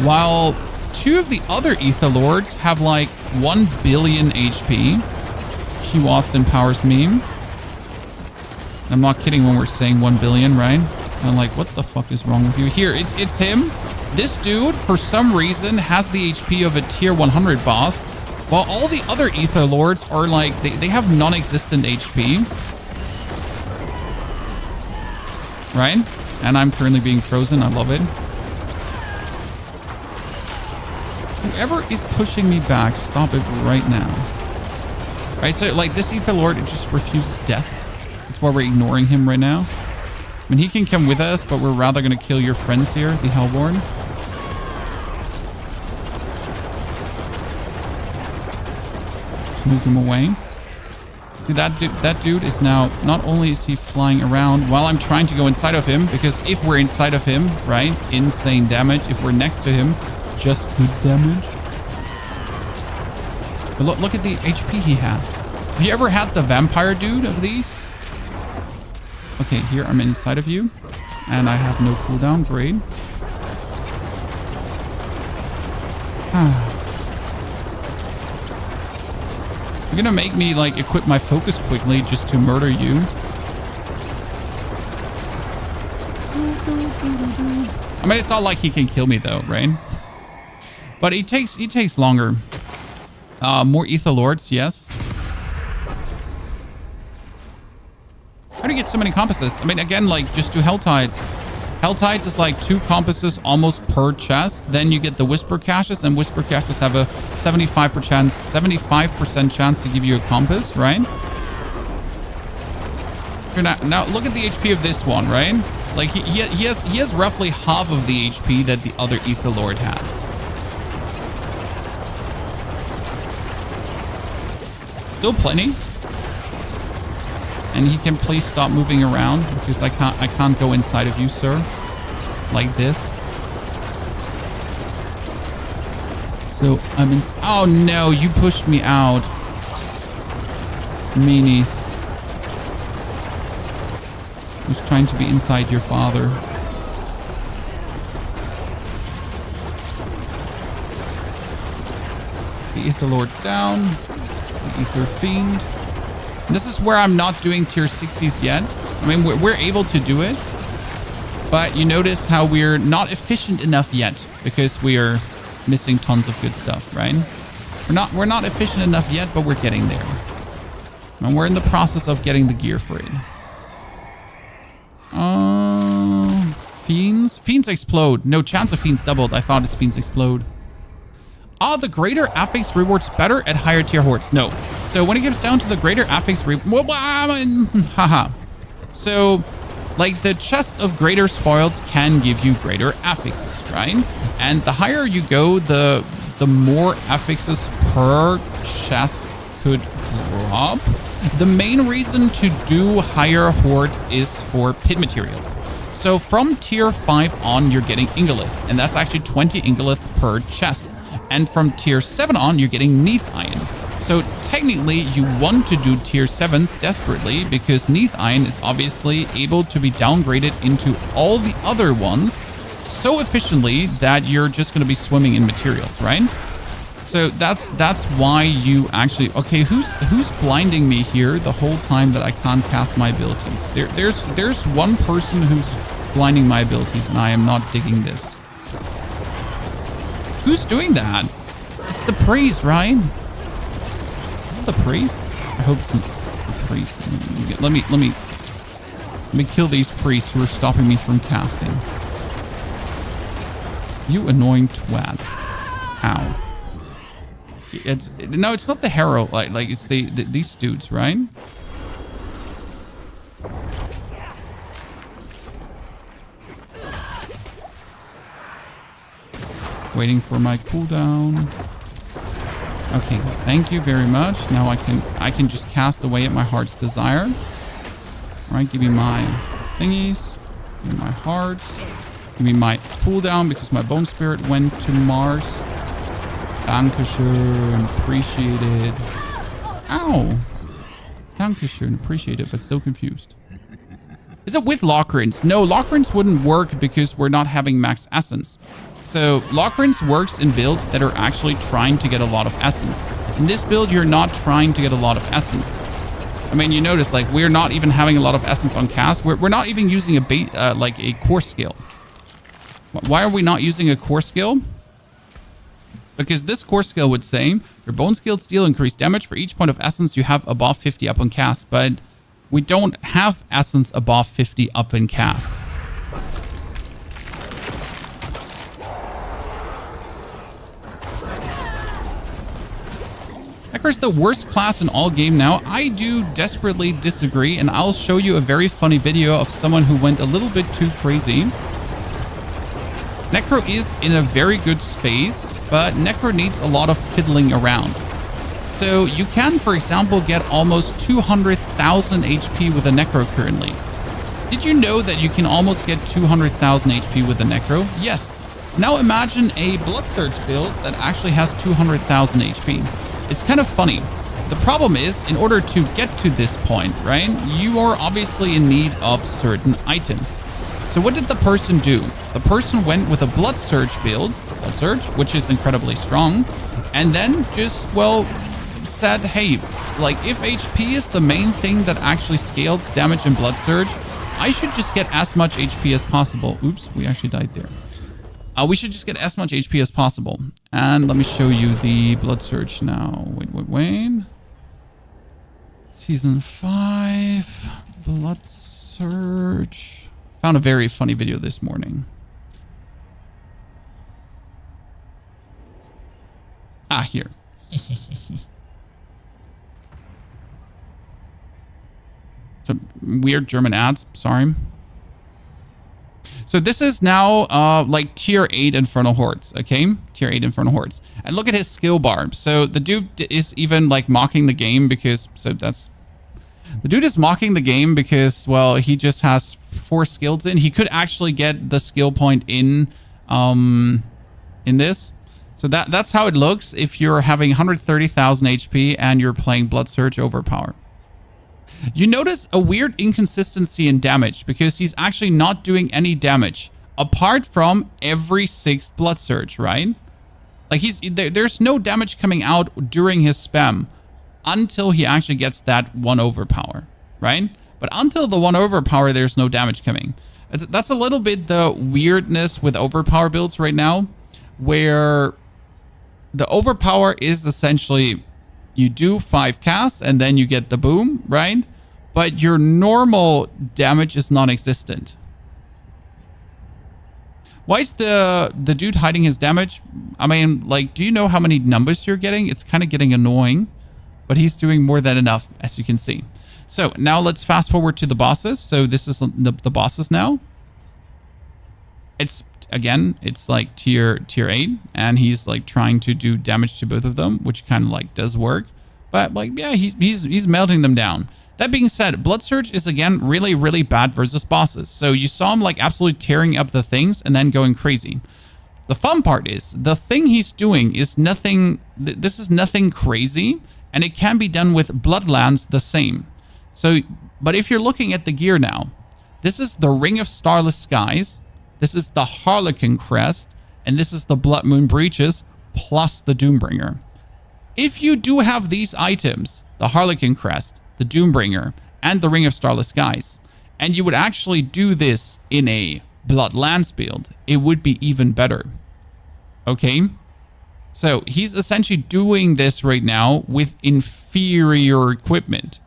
While 2 of the other Ether Lords have like 1 billion HP. Q Austin Powers meme. I'm not kidding when we're saying 1 billion, right? I'm like, what the fuck is wrong with you? Here, it's him. This dude, for some reason, has the HP of a tier 100 boss, while all the other Ether Lords are like, they have non-existent HP. Right? And I'm currently being frozen. I love it. Whoever is pushing me back, stop it right now. Right, so like this Ether Lord, it just refuses death. That's why we're ignoring him right now. I mean, he can come with us, but we're rather going to kill your friends here, the Hellborn. Just move him away. See, that dude is now, not only is he flying around while I'm trying to go inside of him, because if we're inside of him, right, insane damage. If we're next to him, just good damage. But look at the HP he has. Have you ever had the vampire dude of these? Okay, here I'm inside of you. And I have no cooldown. Great. You're gonna make me like equip my focus quickly just to murder you. I mean, it's not like he can kill me though, right? But he takes longer. More Ether Lords, yes. How do you get so many compasses? I mean, again, like just do Hell Tides. Hell Tides is like 2 compasses almost per chest. Then you get the Whisper Caches, and Whisper Caches have a 75% chance to give you a compass, right? Here now look at the HP of this one, right? Like he has roughly half of the HP that the other Ether Lord has. Still plenty. And he can please stop moving around because I can't go inside of you, sir. Like this. So I'm in. Oh no, you pushed me out. Meanies. Who's trying to be inside your father. The Ether Lord down. The Ether Fiend. This is where I'm not doing tier 60s yet. I mean, we're able to do it. But you notice how we're not efficient enough yet because we are missing tons of good stuff, right? We're not efficient enough yet, but we're getting there. And we're in the process of getting the gear for it. Fiends? Fiends explode. No, chance of fiends doubled. I thought it's fiends explode. Are the greater affix rewards better at higher tier hordes? No. So when it comes down to the greater affix haha. So like the chest of greater spoils can give you greater affixes, right? And the higher you go, the more affixes per chest could drop. The main reason to do higher hordes is for pit materials. So from tier 5 on, you're getting Ingolith, and that's actually 20 Ingolith per chest. And from tier 7 on, you're getting Neath Iron. So technically, you want to do tier 7s desperately because Neath Iron is obviously able to be downgraded into all the other ones so efficiently that you're just going to be swimming in materials, right? So that's why you actually... Okay, who's blinding me here the whole time that I can't cast my abilities? There's one person who's blinding my abilities, and I am not digging this. Who's doing that? It's the priest, right? Is it the priest? I hope it's not the priest. Let me kill these priests who are stopping me from casting. You annoying twats. How? No, it's not the herald. Like it's these dudes, right? waiting for my cooldown. Okay, thank you very much. Now I can just cast away at my heart's desire. All right, give me my thingies. Give me my hearts. Give me my cooldown because my bone spirit went to Mars. Dankeschön, appreciated. Ow. Dankeschön, appreciated, but still confused. Is it with lock-ins? No, lock-ins wouldn't work because we're not having max essence. So lock-ins works in builds that are actually trying to get a lot of essence. In this build, you're not trying to get a lot of essence. I mean, you notice, like, we're not even having a lot of essence on cast. We're not even using a core skill. Why are we not using a core skill? Because this core skill would say, your bone skilled steel increase damage for each point of essence you have above 50 up on cast. But we don't have essence above 50 up in cast. NECRO's the worst class in all game now. I do desperately disagree, and I'll show you a very funny video of someone who went a little bit too crazy. NECRO is in a very good space, but NECRO needs a lot of fiddling around. So you can, for example, get almost 200,000 HP with a NECRO currently. Did you know that you can almost get 200,000 HP with a NECRO? Yes. Now imagine a Blood Surge build that actually has 200,000 HP. It's kind of funny. The problem is, in order to get to this point, right, you are obviously in need of certain items. So what did the person do? The person went with a Blood Surge build, Blood Surge, which is incredibly strong, and then just, well, said, hey, like, if HP is the main thing that actually scales damage in Blood Surge, I should just get as much HP as possible. Oops, we actually died there. We should just get as much HP as possible. And let me show you the Blood Surge now. Wait. Season 5, Blood Surge. Found a very funny video this morning. Ah, here. Some weird German ads, sorry. So this is now like tier 8 Infernal Hordes, okay? Tier 8 Infernal Hordes. And look at his skill bar. So the dude is even like mocking the game because, the dude is mocking the game because, well, he just has 4 skills in. He could actually get the skill point in this. So that's how it looks if you're having 130,000 HP and you're playing Blood Surge Overpower. You notice a weird inconsistency in damage because he's actually not doing any damage apart from every 6th Blood Surge, right? Like there's no damage coming out during his spam until he actually gets that 1 overpower, right? But until the 1 overpower, there's no damage coming. That's a little bit the weirdness with overpower builds right now, where the overpower is essentially you do 5 casts and then you get the boom, right? But your normal damage is non-existent. Why is the dude hiding his damage? I mean, like, do you know how many numbers you're getting? It's kind of getting annoying, but he's doing more than enough, as you can see. So now let's fast forward to the bosses. So this is the bosses now. It's, again, it's like tier 8, and he's like trying to do damage to both of them, which kind of like does work. But like, yeah, he's melting them down. That being said, Blood Surge is, again, really, really bad versus bosses. So you saw him like absolutely tearing up the things and then going crazy. The fun part is the thing he's doing is nothing. This is nothing crazy, and it can be done with Bloodlands the same. So, but if you're looking at the gear now, this is the Ring of Starless Skies. This is the Harlequin Crest, and this is the Blood Moon Breaches plus the Doombringer. If you do have these items, the Harlequin Crest, the Doombringer, and the Ring of Starless Skies, and you would actually do this in a Bloodlands build, it would be even better. Okay? So he's essentially doing this right now with inferior equipment.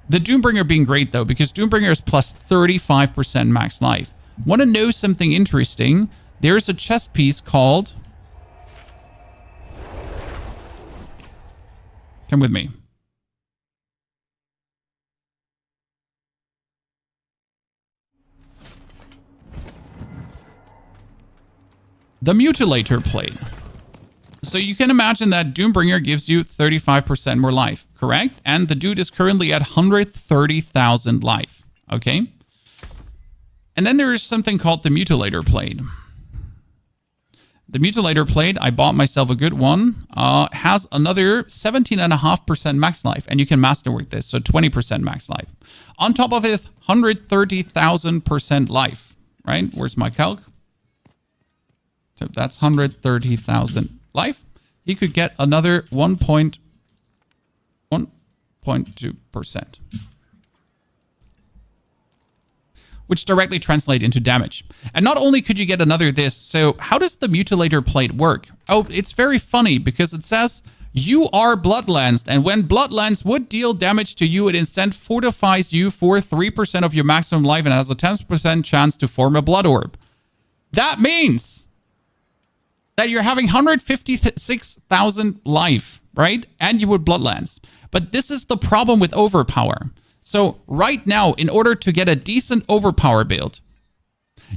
The Doombringer being great, though, because Doombringer is plus 35% max life. Want to know something interesting? There's a chest piece called... Come with me. The Mutilator Plate. So you can imagine that Doombringer gives you 35% more life, correct? And the dude is currently at 130,000 life, okay? And then there is something called the Mutilator Plate. The Mutilator Plate, I bought myself a good one, has another 17.5% max life, and you can masterwork this, so 20% max life. On top of it, 130,000% life, right? Where's my calc? So that's 130,000 life. He could get another 1.2%. Which directly translate into damage. And not only could you get another this, so how does the Mutilator Plate work? Oh, it's very funny because it says you are Bloodlanced, and when Bloodlanced would deal damage to you, it instead fortifies you for 3% of your maximum life and has a 10% chance to form a Blood Orb. That means that you're having 156,000 life, right? And you would Bloodlance. But this is the problem with Overpower. So right now, in order to get a decent Overpower build,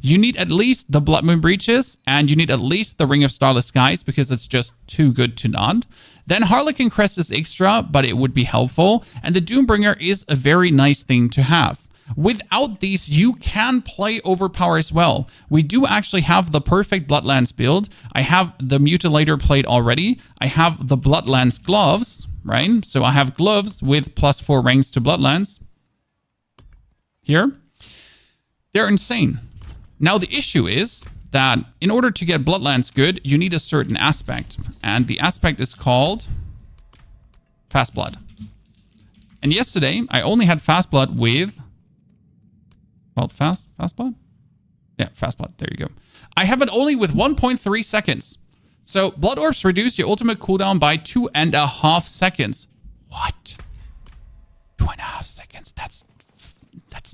you need at least the Blood Moon Breaches, and you need at least the Ring of Starless Skies, because it's just too good to not. Then Harlequin Crest is extra, but it would be helpful. And the Doombringer is a very nice thing to have. Without these, you can play Overpower as well. We do actually have the perfect Bloodlance build. I have the Mutilator Plate already. I have the Bloodlance Gloves, right? So I have gloves with +4 ranks to Bloodlance. Here. They're insane. Now, the issue is that in order to get Bloodlance good, you need a certain aspect. And the aspect is called Fast Blood. And yesterday, I only had Fast Blood with... Well, Fast Blood? Yeah, Fast Blood. There you go. I have it only with 1.3 seconds. So, Blood Orbs reduce your ultimate cooldown by 2.5 seconds. What? 2.5 seconds? That's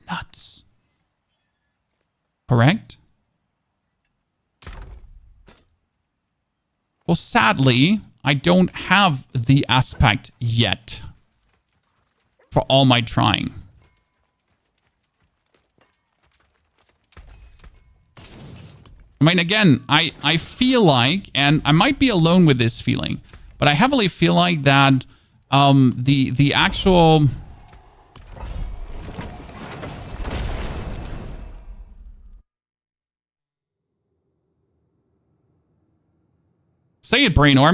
nuts. Correct? Well, sadly, I don't have the aspect yet for all my trying. I mean, again, I feel like, and I might be alone with this feeling, but I heavily feel like that the actual... Say it, Brain, or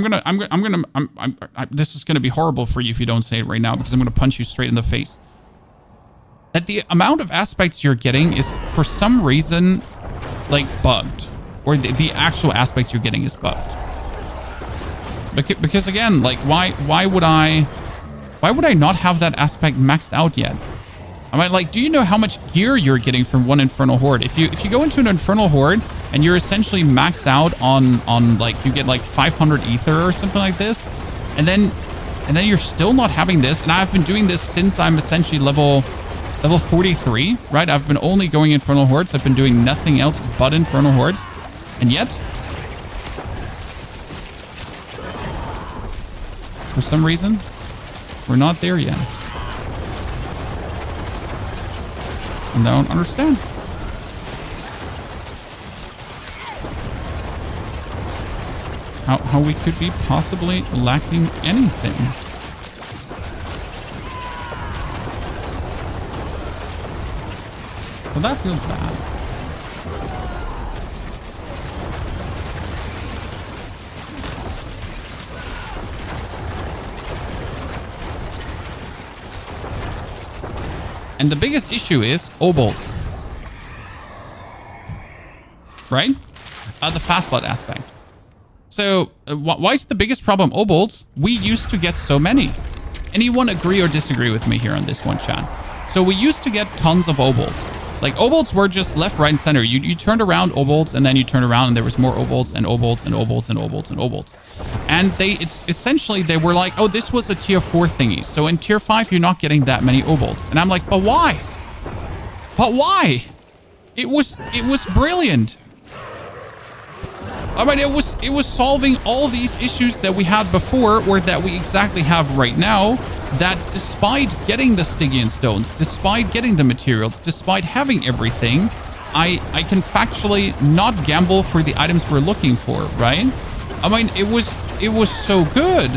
this is gonna be horrible for you if you don't say it right now, because I'm gonna punch you straight in the face. That the amount of aspects you're getting is, for some reason, like, bugged. Or the actual aspects you're getting is bugged. Because again, like, why would I not have that aspect maxed out yet? I mean, like, do you know how much gear you're getting from one Infernal Horde? If you go into an Infernal Horde and you're essentially maxed out on like, you get like 500 ether or something like this, and then you're still not having this, and I've been doing this since I'm essentially level 43, right? I've been only going Infernal Hordes. I've been doing nothing else but Infernal Hordes. And yet, for some reason, we're not there yet. And I don't understand. How we could be possibly lacking anything. Well, that feels bad. And the biggest issue is Obolts. Right? The Fast Blood aspect. So, why is the biggest problem Obolts? We used to get so many. Anyone agree or disagree with me here on this one, chat? So, we used to get tons of Obolts. Like, Obolts were just left, right, and center. You turned around Obolts, and then you turned around, and there was more Obolts, and Obolts, and Obolts, and Obolts, and Obolts. And it's essentially, they were like, oh, this was a tier 4 thingy. So in tier 5, you're not getting that many Obolts. And I'm like, but why? But why? It was brilliant. I mean, it was solving all these issues that we had before, or that we exactly have right now, that despite getting the Stygian stones, despite getting the materials, despite having everything, I can factually not gamble for the items we're looking for, right? I mean, it was so good.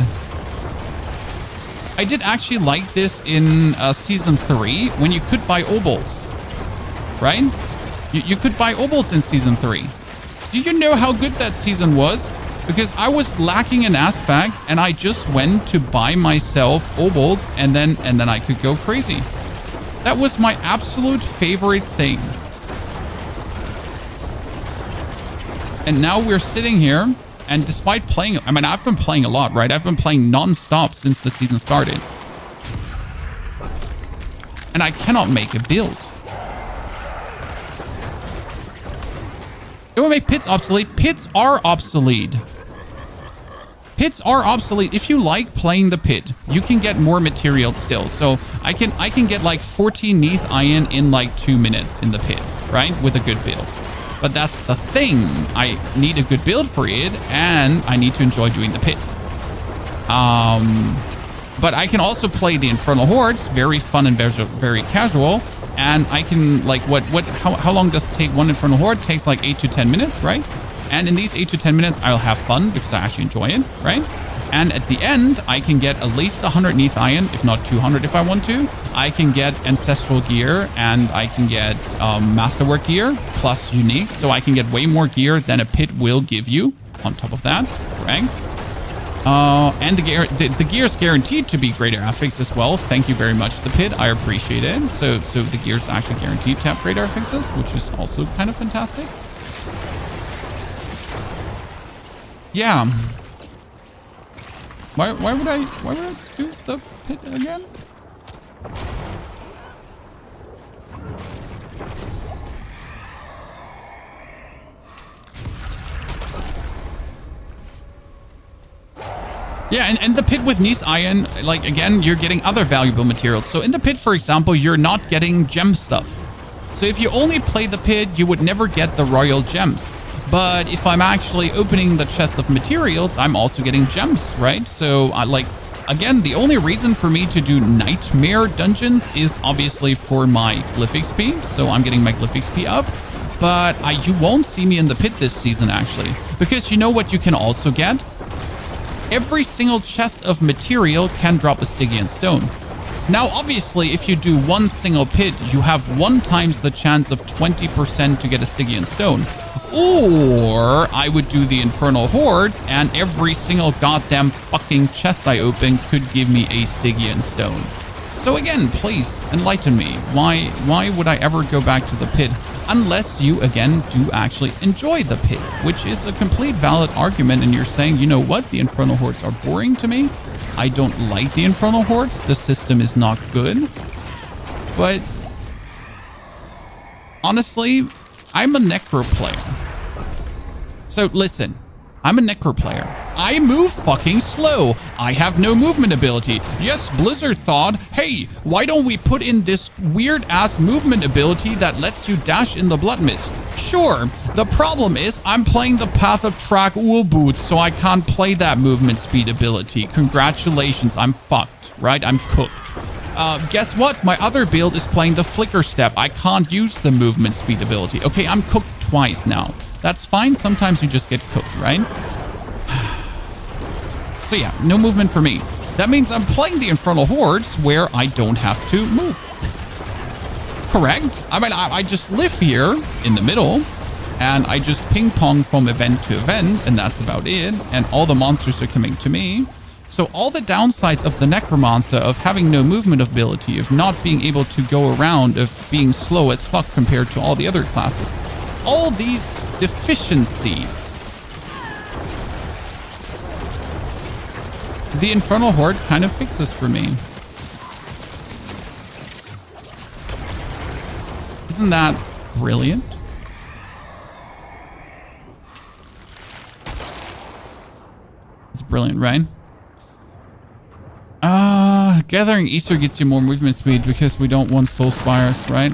I did actually like this in Season 3 when you could buy obols, right? You could buy obols in Season 3. Do you know how good that season was? Because I was lacking an aspect and I just went to buy myself obols and then I could go crazy. That was my absolute favorite thing. And now we're sitting here, and despite playing, I mean, I've been playing a lot, right? I've been playing non-stop since the season started. And I cannot make a build. It will make pits obsolete. Pits are obsolete. Pits are obsolete. If you like playing the pit, you can get more material still. So I can get like 14 neath iron in like 2 minutes in the pit, right? With a good build. But that's the thing. I need a good build for it, and I need to enjoy doing the pit. But I can also play the Infernal Hordes, very fun and very casual. And I can, like, how long does it take one Infernal Horde? It takes like 8 to 10 minutes, right? And in these 8 to 10 minutes, I'll have fun because I actually enjoy it, right? And at the end, I can get at least 100 neath iron, if not 200 if I want to. I can get ancestral gear, and I can get masterwork gear plus unique. So I can get way more gear than a pit will give you on top of that, correct? And the gear is guaranteed to be greater affix as well. Thank you very much, the pit. I appreciate it. So the gear is actually guaranteed to have greater affixes, which is also kind of fantastic. Yeah. Why would I do the pit again? Yeah, and the pit with Nice Iron, like, again, you're getting other valuable materials. So in the pit, for example, you're not getting gem stuff. So if you only play the pit, you would never get the royal gems. But if I'm actually opening the chest of materials, I'm also getting gems, right? So, again, the only reason for me to do nightmare dungeons is obviously for my glyph XP. So I'm getting my glyph XP up. But you won't see me in the pit this season, actually. Because you know what you can also get? Every single chest of material can drop a Stygian stone. Now, obviously, if you do one single pit, you have 1 times the chance of 20% to get a Stygian stone. Or I would do the Infernal Hordes, and every single goddamn fucking chest I open could give me a Stygian stone. So again, please enlighten me. Why would I ever go back to the pit? Unless you, again, do actually enjoy the pit, which is a complete valid argument. And you're saying, you know what? The Infernal Hordes are boring to me. I don't like the Infernal Hordes. The system is not good. But honestly, I'm a Necro player. So listen, I'm a Necro player. I move fucking slow. I have no movement ability. Yes, Blizzard thought, hey, why don't we put in this weird ass movement ability that lets you dash in the Blood Mist? Sure. The problem is I'm playing the Path of Track Boots, so I can't play that movement speed ability. Congratulations, I'm fucked, right? I'm cooked. Guess what? My other build is playing the Flicker Step. I can't use the movement speed ability. Okay, I'm cooked twice now. That's fine. Sometimes you just get cooked, right? So yeah, no movement for me. That means I'm playing the Infernal Hordes where I don't have to move. Correct? I mean, I just live here in the middle, and I just ping pong from event to event, and that's about it. And all the monsters are coming to me. So all the downsides of the Necromancer, of having no movement ability, of not being able to go around, of being slow as fuck compared to all the other classes, all these deficiencies, the Infernal Horde kind of fixes for me. Isn't that brilliant? It's brilliant, right? Gathering Easter gets you more movement speed because we don't want soul spires, right?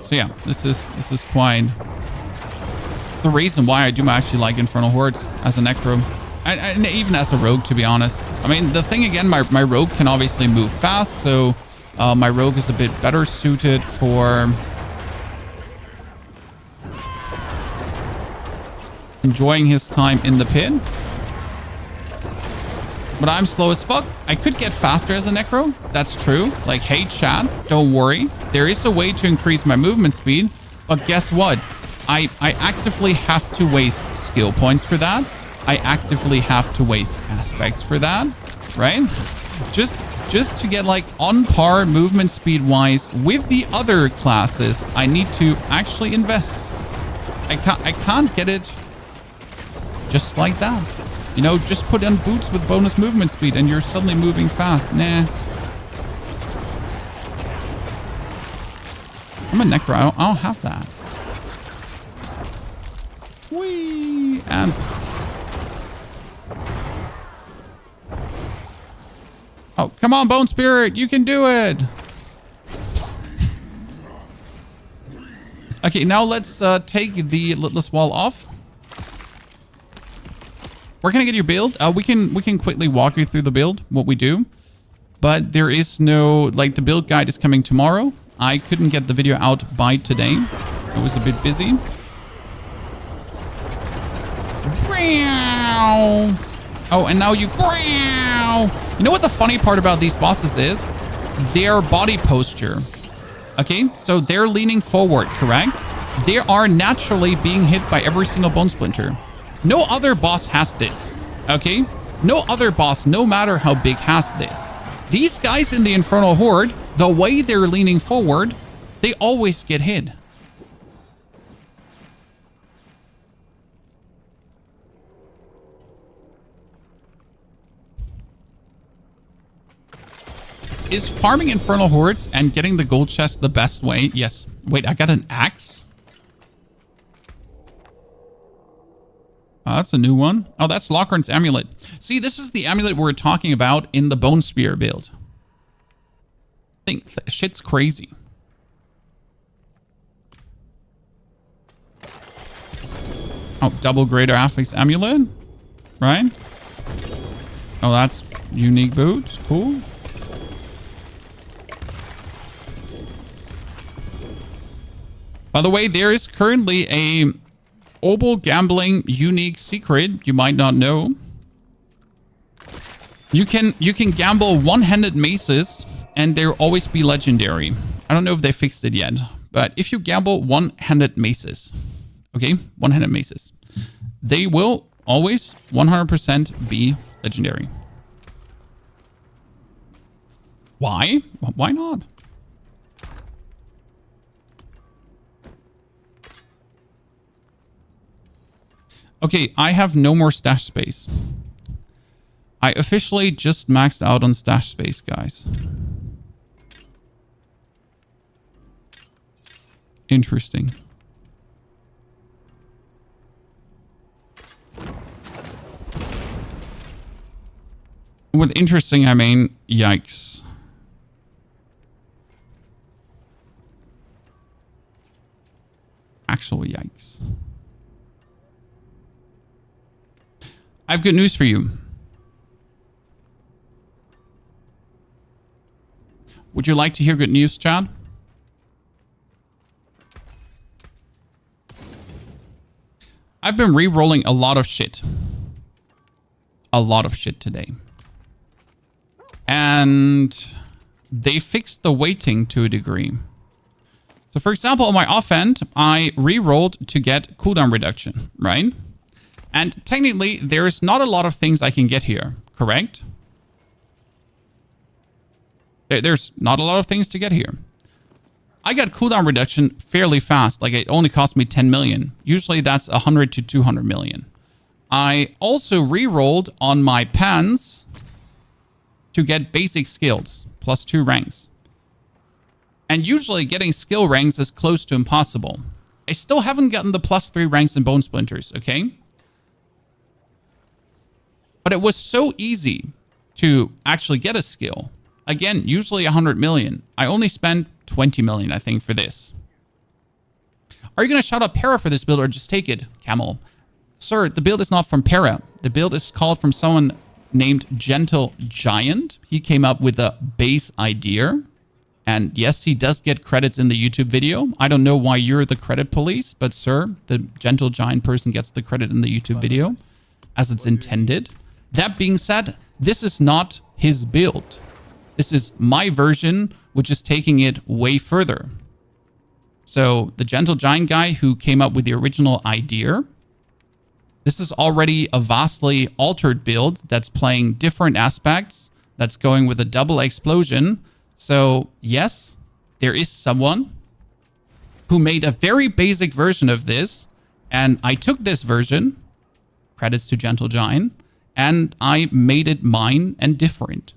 So yeah, this is quite the reason why I do actually like Infernal Hordes as a Necro. And even as a rogue, to be honest. I mean, the thing again, my rogue can obviously move fast, so My rogue is a bit better suited for enjoying his time in the pit. But I'm slow as fuck. I could get faster as a Necro. That's true. Like, hey, chat, don't worry. There is a way to increase my movement speed. But guess what? I actively have to waste skill points for that. I actively have to waste aspects for that, right? Just to get like on par movement speed wise with the other classes, I need to actually invest. I can't get it just like that. You know, just put on boots with bonus movement speed and you're suddenly moving fast. Nah. I'm a Necro. I don't have that. Whee! And... oh, come on, Bone Spirit. You can do it. Okay, now let's take the Litless Wall off. Where can I get your build? We can quickly walk you through the build, what we do. But there is no, like, the build guide is coming tomorrow. I couldn't get the video out by today. I was a bit busy. Oh, and now you... You know what the funny part about these bosses is? Their body posture. Okay, so they're leaning forward, correct? They are naturally being hit by every single bone splinter. No other boss has this, okay? No other boss, no matter how big, has this. These guys in the Infernal Horde, the way they're leaning forward, they always get hit. Is farming Infernal Hordes and getting the gold chest the best way? Yes. Wait, I got an axe? Oh, that's a new one. Oh, that's Lochran's amulet. See, this is the amulet we were talking about in the Bone Spear build. Shit's crazy. Oh, double greater affix amulet. Right? Oh, that's unique boots. Cool. By the way, there is currently a Obel Gambling unique secret you might not know. You can gamble one-handed maces and they'll always be legendary. I don't know if they fixed it yet, but if you gamble one-handed maces, okay, one-handed maces, they will always 100% be legendary. Why? Why not? Okay, I have no more stash space. I officially just maxed out on stash space, guys. Interesting. With interesting, I mean, yikes. Actual yikes. I have good news for you. Would you like to hear good news, Chad? I've been re-rolling a lot of shit. A lot of shit today. And they fixed the weighting to a degree. So for example, on my offhand, I re-rolled to get cooldown reduction, right? And technically, there's not a lot of things I can get here, correct? There's not a lot of things to get here. I got cooldown reduction fairly fast. Like, it only cost me 10 million. Usually, that's 100 to 200 million. I also re-rolled on my pans to get basic skills, plus 2 ranks. And usually, getting skill ranks is close to impossible. I still haven't gotten the plus 3 ranks in Bone Splinters, okay? But it was so easy to actually get a skill. Again, usually 100 million. I only spent 20 million, I think, for this. Are you going to shout out Para for this build or just take it, Camel? Sir, the build is not from Para. The build is called from someone named Gentle Giant. He came up with a base idea. And yes, he does get credits in the YouTube video. I don't know why you're the credit police, but sir, the gentle giant person gets the credit in the YouTube video as it's intended. That being said, this is not his build. This is my version, which is taking it way further. So the gentle giant guy who came up with the original idea, this is already a vastly altered build that's playing different aspects, that's going with a double explosion. So yes, there is someone who made a very basic version of this, and I took this version, credits to Gentle Giant, and I made it mine and different.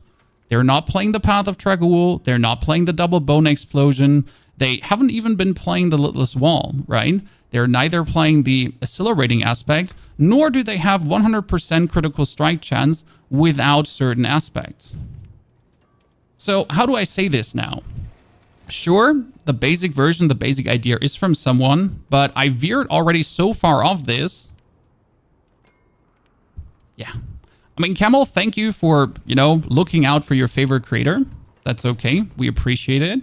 They're not playing the Path of Trag'Oul, they're not playing the double bone explosion, they haven't even been playing the Litless Wall, right? They're neither playing the accelerating aspect, nor do they have 100% critical strike chance without certain aspects. So how do I say this now? Sure, the basic version, the basic idea is from someone, but I veered already so far off this. Yeah. I mean, Camel, thank you for, you know, looking out for your favorite creator. That's okay. We appreciate it.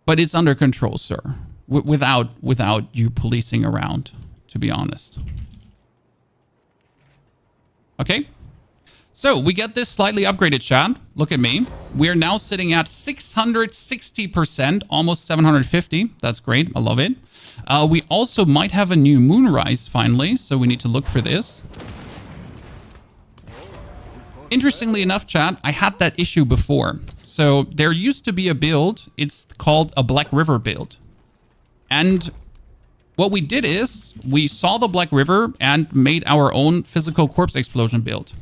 But it's under control, sir. Without you policing around, to be honest. Okay, so we get this slightly upgraded chat. Look at me. We are now sitting at 660%, almost 750. That's great. I love it. We also might have a new moonrise finally, so we need to look for this. Interestingly enough, chat, I had that issue before. So there used to be a build. It's called a Black River build. And what we did is we saw the Black River and made our own physical corpse explosion build.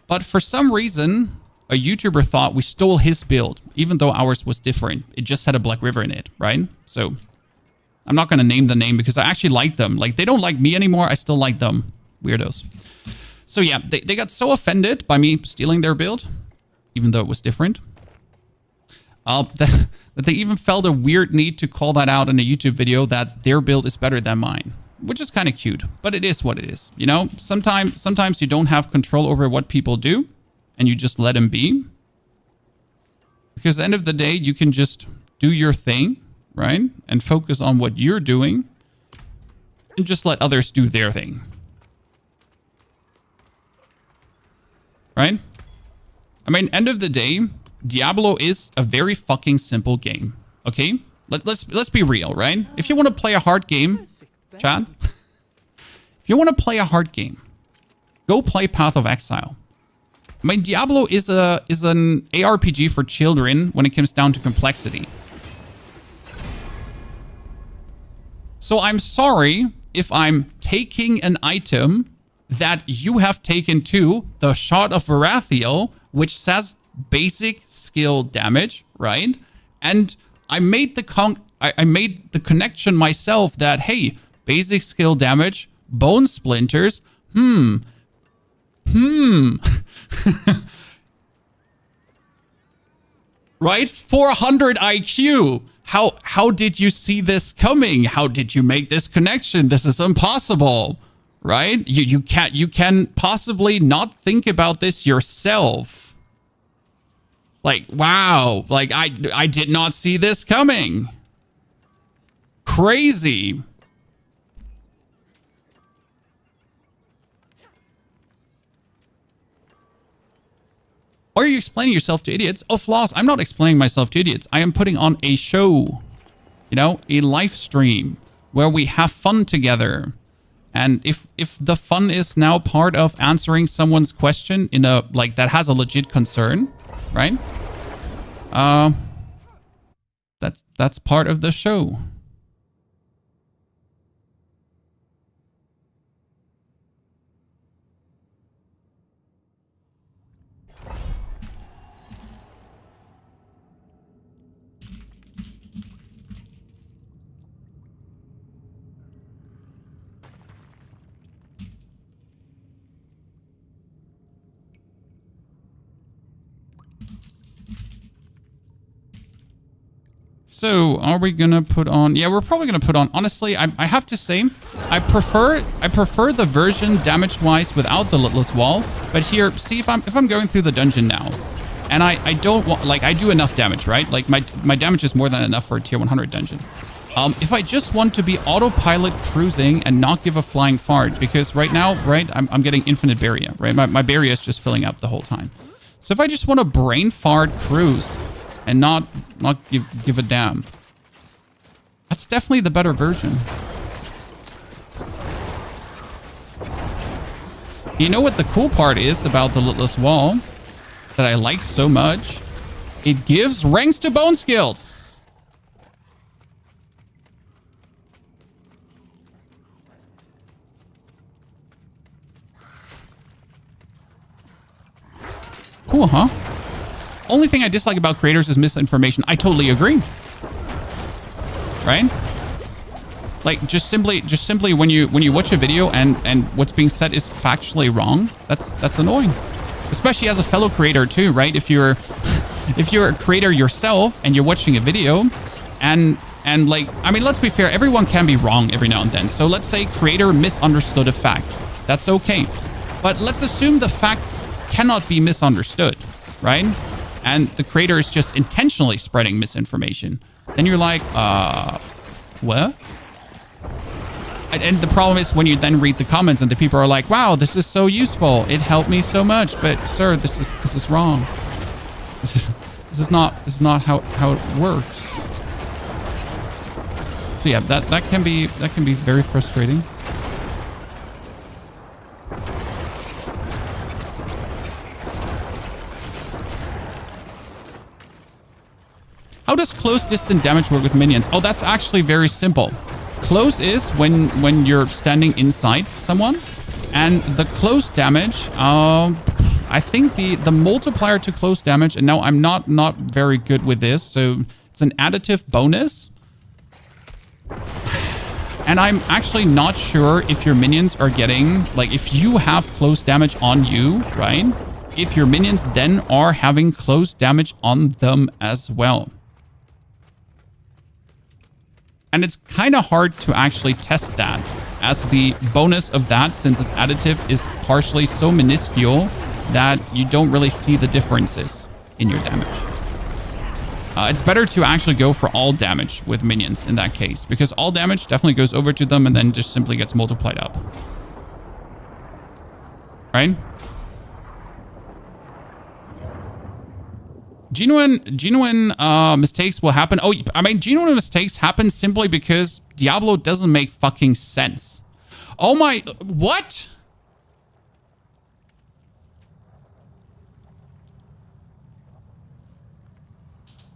But for some reason, a YouTuber thought we stole his build, even though ours was different. It just had a Black River in it, right? So I'm not going to name the name because I actually like them. Like, they don't like me anymore. I still like them. Weirdos. So yeah, they got so offended by me stealing their build, even though it was different. That they even felt a weird need to call that out in a YouTube video that their build is better than mine, which is kind of cute, but it is what it is. You know, sometimes you don't have control over what people do and you just let them be. Because at the end of the day, you can just do your thing, right? And focus on what you're doing and just let others do their thing. Right? I mean, end of the day, Diablo is a very fucking simple game, okay? Let's be real, right? If you want to play a hard game, chat, if you want to play a hard game, go play Path of Exile. I mean, Diablo is an ARPG for children when it comes down to complexity. So I'm sorry if I'm taking an item that you have taken too, the Shot of Varathiel, which says basic skill damage, right? And I made the connection myself that, hey, basic skill damage, bone splinters, right? 400 IQ. How did you see this coming? How did you make this connection? This is impossible, right? You can possibly not think about this yourself. Like, wow, like I did not see this coming. Crazy. Or are you explaining yourself to idiots? Oh, Floss, I'm not explaining myself to idiots. I am putting on a show, you know, a live stream where we have fun together. And if the fun is now part of answering someone's question in a, like, that has a legit concern, right? That's part of the show. So are we gonna put on? Yeah, we're probably gonna put on. Honestly, I have to say, I prefer the version damage-wise without the Litless Wall. But here, see if I'm going through the dungeon now, and I don't want, like, I do enough damage, right? Like my damage is more than enough for a tier 100 dungeon. If I just want to be autopilot cruising and not give a flying fart, because right now, right, I'm getting infinite barrier, right? My barrier is just filling up the whole time. So if I just want to brain fart cruise and not give a damn, that's definitely the better version. You know what the cool part is about the Litless Wall that I like so much? It gives ranks to bone skills. Cool, huh? Only thing I dislike about creators is misinformation. I totally agree. Right? Like, just simply when you watch a video and what's being said is factually wrong, that's annoying. Especially as a fellow creator too, right? If you're a creator yourself and you're watching a video and like, I mean, let's be fair, everyone can be wrong every now and then. So let's say creator misunderstood a fact. That's okay. But let's assume the fact cannot be misunderstood, right? And the creator is just intentionally spreading misinformation. Then you're like, what? And the problem is when you then read the comments and the people are like, wow, this is so useful. It helped me so much. But sir, this is wrong. This is not how it works. So yeah, that can be very frustrating. How does close distance damage work with minions? Oh, that's actually very simple. Close is when you're standing inside someone, and the close damage, I think the multiplier to close damage, and no, I'm not very good with this, so it's an additive bonus. And I'm actually not sure if your minions are getting, like, if you have close damage on you, right? If your minions then are having close damage on them as well. And it's kind of hard to actually test that, as the bonus of that, since it's additive, is partially so minuscule that you don't really see the differences in your damage. It's better to actually go for all damage with minions in that case, because all damage definitely goes over to them and then just simply gets multiplied up. Right? Genuine mistakes will happen. Oh, I mean, genuine mistakes happen simply because Diablo doesn't make fucking sense. Oh my, what?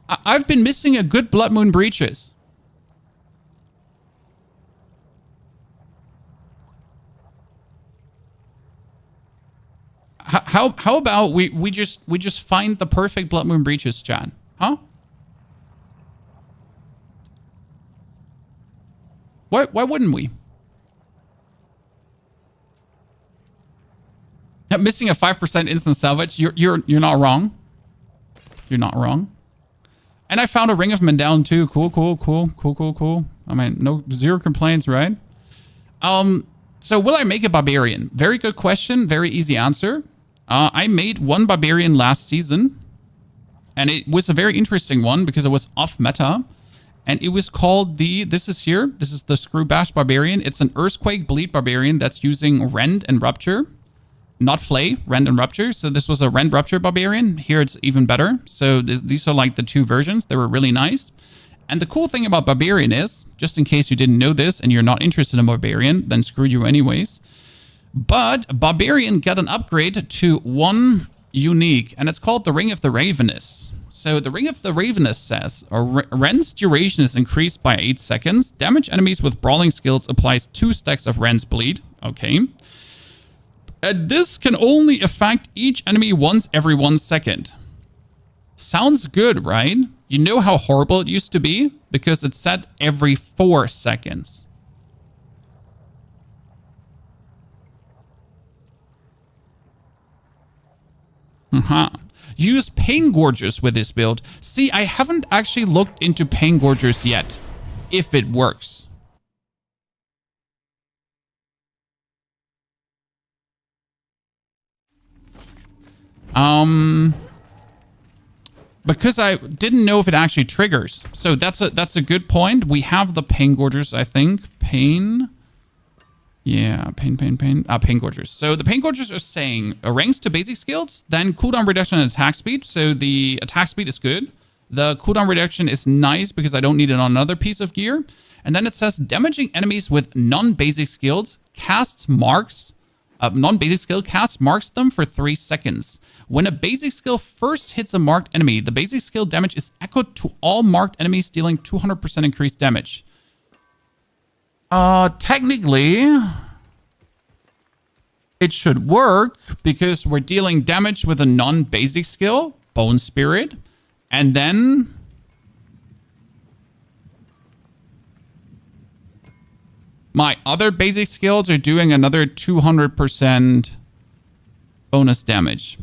I've been missing a good Blood Moon Breaches. How about we just find the perfect Blood Moon Breaches, chat? Huh? Why wouldn't we? Missing a 5% instant salvage. You're not wrong. You're not wrong. And I found a Ring of Mendeln too. Cool. I mean, zero complaints, right? So will I make a barbarian? Very good question. Very easy answer. I made one barbarian last season, and it was a very interesting one because it was off meta, and it was called this is the Screw Bash Barbarian. It's an Earthquake Bleed Barbarian that's using Rend and Rupture, not Flay, Rend and Rupture. So this was a Rend Rupture Barbarian. Here it's even better. So these are like the two versions. They were really nice. And the cool thing about Barbarian is, just in case you didn't know this and you're not interested in Barbarian, then screw you anyways. But Barbarian got an upgrade to one unique, and it's called the Ring of the Ravenous. So the Ring of the Ravenous says, Rend's duration is increased by 8 seconds. Damage enemies with brawling skills applies 2 stacks of Rend's bleed. Okay. This can only affect each enemy once every 1 second. Sounds good, right? You know how horrible it used to be? Because it's set every 4 seconds. Use Pain Gorgers with this build. See, I haven't actually looked into Pain Gorgers yet, if it works. Because I didn't know if it actually triggers. So that's a good point. We have the Pain Gorgers, I think. Pain. Yeah, Pain Gorgers. So the Pain Gorgers are saying ranks to basic skills, then cooldown reduction and attack speed. So the attack speed is good. The cooldown reduction is nice because I don't need it on another piece of gear. And then it says damaging enemies with non-basic skills casts marks. Non-basic skill casts marks them for 3 seconds. When a basic skill first hits a marked enemy, the basic skill damage is echoed to all marked enemies, dealing 200% increased damage. Technically, it should work because we're dealing damage with a non-basic skill, Bone Spirit, and then my other basic skills are doing another 200% bonus damage.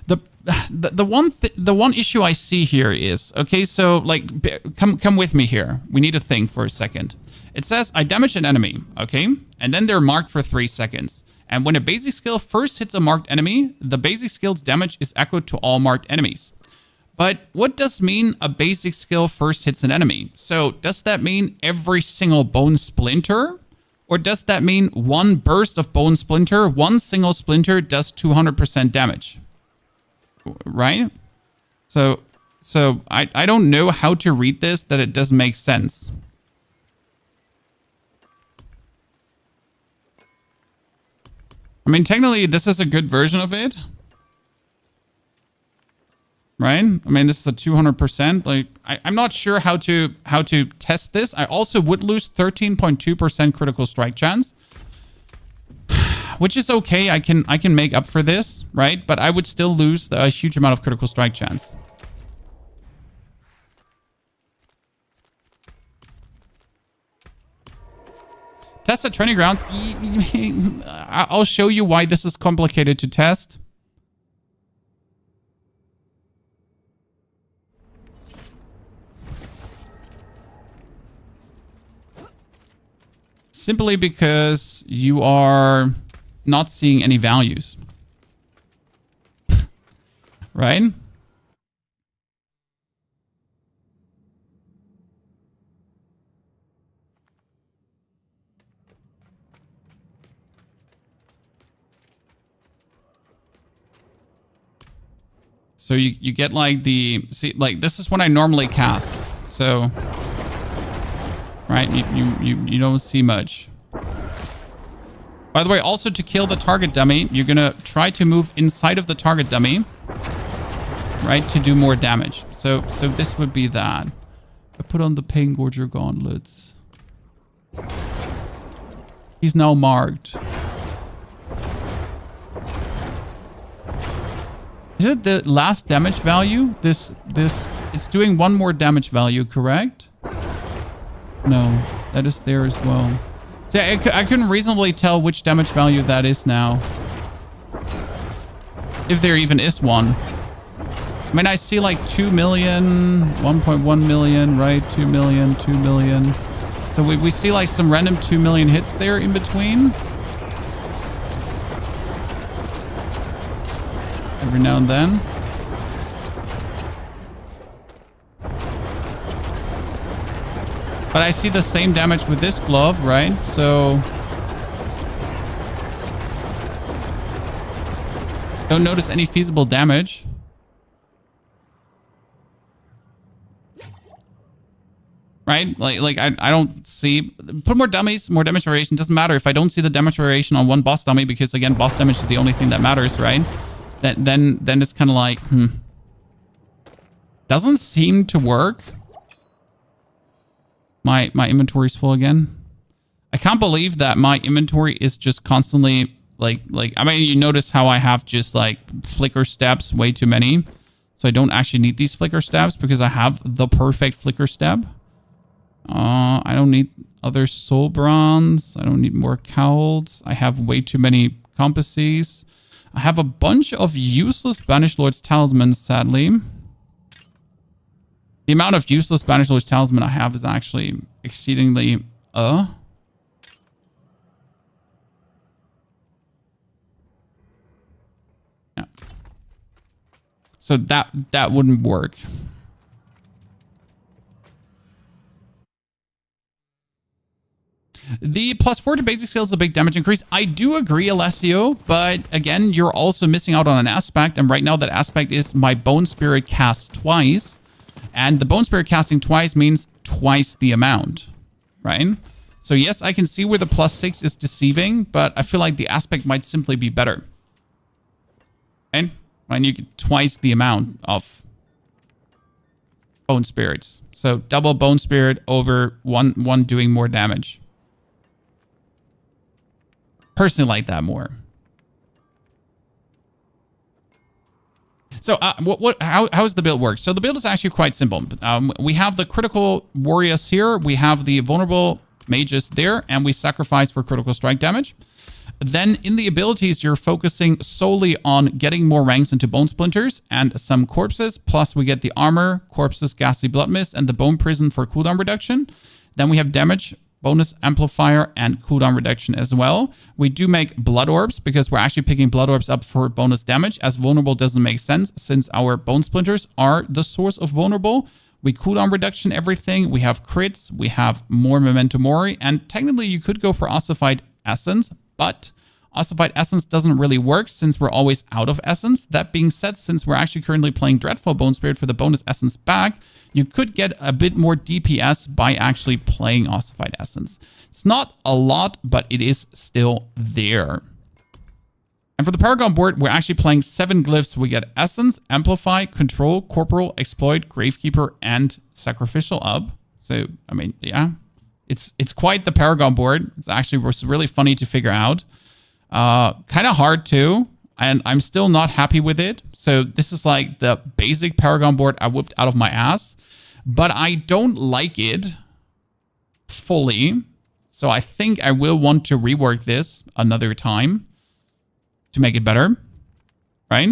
The one issue I see here is, okay, so like come with me here. We need to think for a second. It says I damage an enemy, okay? And then they're marked for 3 seconds. And when a basic skill first hits a marked enemy, the basic skill's damage is echoed to all marked enemies. But what does mean a basic skill first hits an enemy? So does that mean every single bone splinter? Or does that mean one burst of bone splinter, one single splinter does 200% damage? Right? So I don't know how to read this that it doesn't make sense. I mean, technically, this is a good version of it. Right? I mean, this is a 200%. Like, I'm not sure how to test this. I also would lose 13.2% critical strike chance, which is okay. I can make up for this, right? But I would still lose a huge amount of critical strike chance. Test at training grounds. I'll show you why this is complicated to test. Simply because you are not seeing any values. Right? So you get like the, see, like this is what I normally cast. So, right, you don't see much. By the way, also to kill the target dummy, you're gonna try to move inside of the target dummy, right, to do more damage. So this would be that. I put on the Pain Gorger gauntlets. He's now marked. Is it the last damage value? This, it's doing one more damage value, correct? No, that is there as well. See, I couldn't reasonably tell which damage value that is now. If there even is one. I mean, I see like 2 million, 1.1 million, right? 2 million, 2 million. So we see like some random 2 million hits there in between. Every now and then. But I see the same damage with this glove, right? So don't notice any feasible damage. Right? Like I don't see, put more dummies, more damage variation. Doesn't matter if I don't see the damage variation on one boss dummy, because again, boss damage is the only thing that matters, right? Then it's kind of like, doesn't seem to work. My inventory's full again. I can't believe that my inventory is just constantly like I mean, you notice how I have just like flicker steps way too many. So I don't actually need these flicker steps because I have the perfect flicker step. I don't need other soul bronze. I don't need more cowls. I have way too many compasses. I have a bunch of useless Banished Lord's Talismans, sadly. The amount of useless Banished Lord's Talisman I have is actually exceedingly... Yeah. So that wouldn't work. The +4 to basic skill is a big damage increase. I do agree, Alessio, but again, you're also missing out on an aspect, and right now that aspect is my Bone Spirit cast twice, and the Bone Spirit casting twice means twice the amount, right? So yes, I can see where the +6 is deceiving, but I feel like the aspect might simply be better. And when you get twice the amount of Bone Spirits. So double Bone Spirit over one doing more damage. Personally like that more. So how does the build work? So the build is actually quite simple. We have the critical warriors here. We have the vulnerable mages there, and we sacrifice for critical strike damage. Then in the abilities, you're focusing solely on getting more ranks into Bone Splinters and some corpses. Plus we get the armor, corpses, ghastly blood mist, and the bone prison for cooldown reduction. Then we have damage, bonus amplifier, and cooldown reduction as well. We do make blood orbs because we're actually picking blood orbs up for bonus damage, as vulnerable doesn't make sense since our bone splinters are the source of vulnerable. We cooldown reduction everything. We have crits. We have more memento mori, and technically you could go for ossified essence, but ossified essence doesn't really work since we're always out of essence. That being said, since we're actually currently playing Dreadful Bone Spirit for the bonus essence back, you could get a bit more DPS by actually playing ossified essence. It's not a lot, but it is still there. And for the Paragon board, we're actually playing 7 glyphs. We get Essence, Amplify, Control, Corporal, Exploit, Gravekeeper, and Sacrificial up. So, I mean, yeah. It's quite the Paragon board. It's actually was really funny to figure out. Kind of hard too, and I'm still not happy with it. So this is like the basic Paragon board I whipped out of my ass, but I don't like it fully. So I think I will want to rework this another time to make it better, right?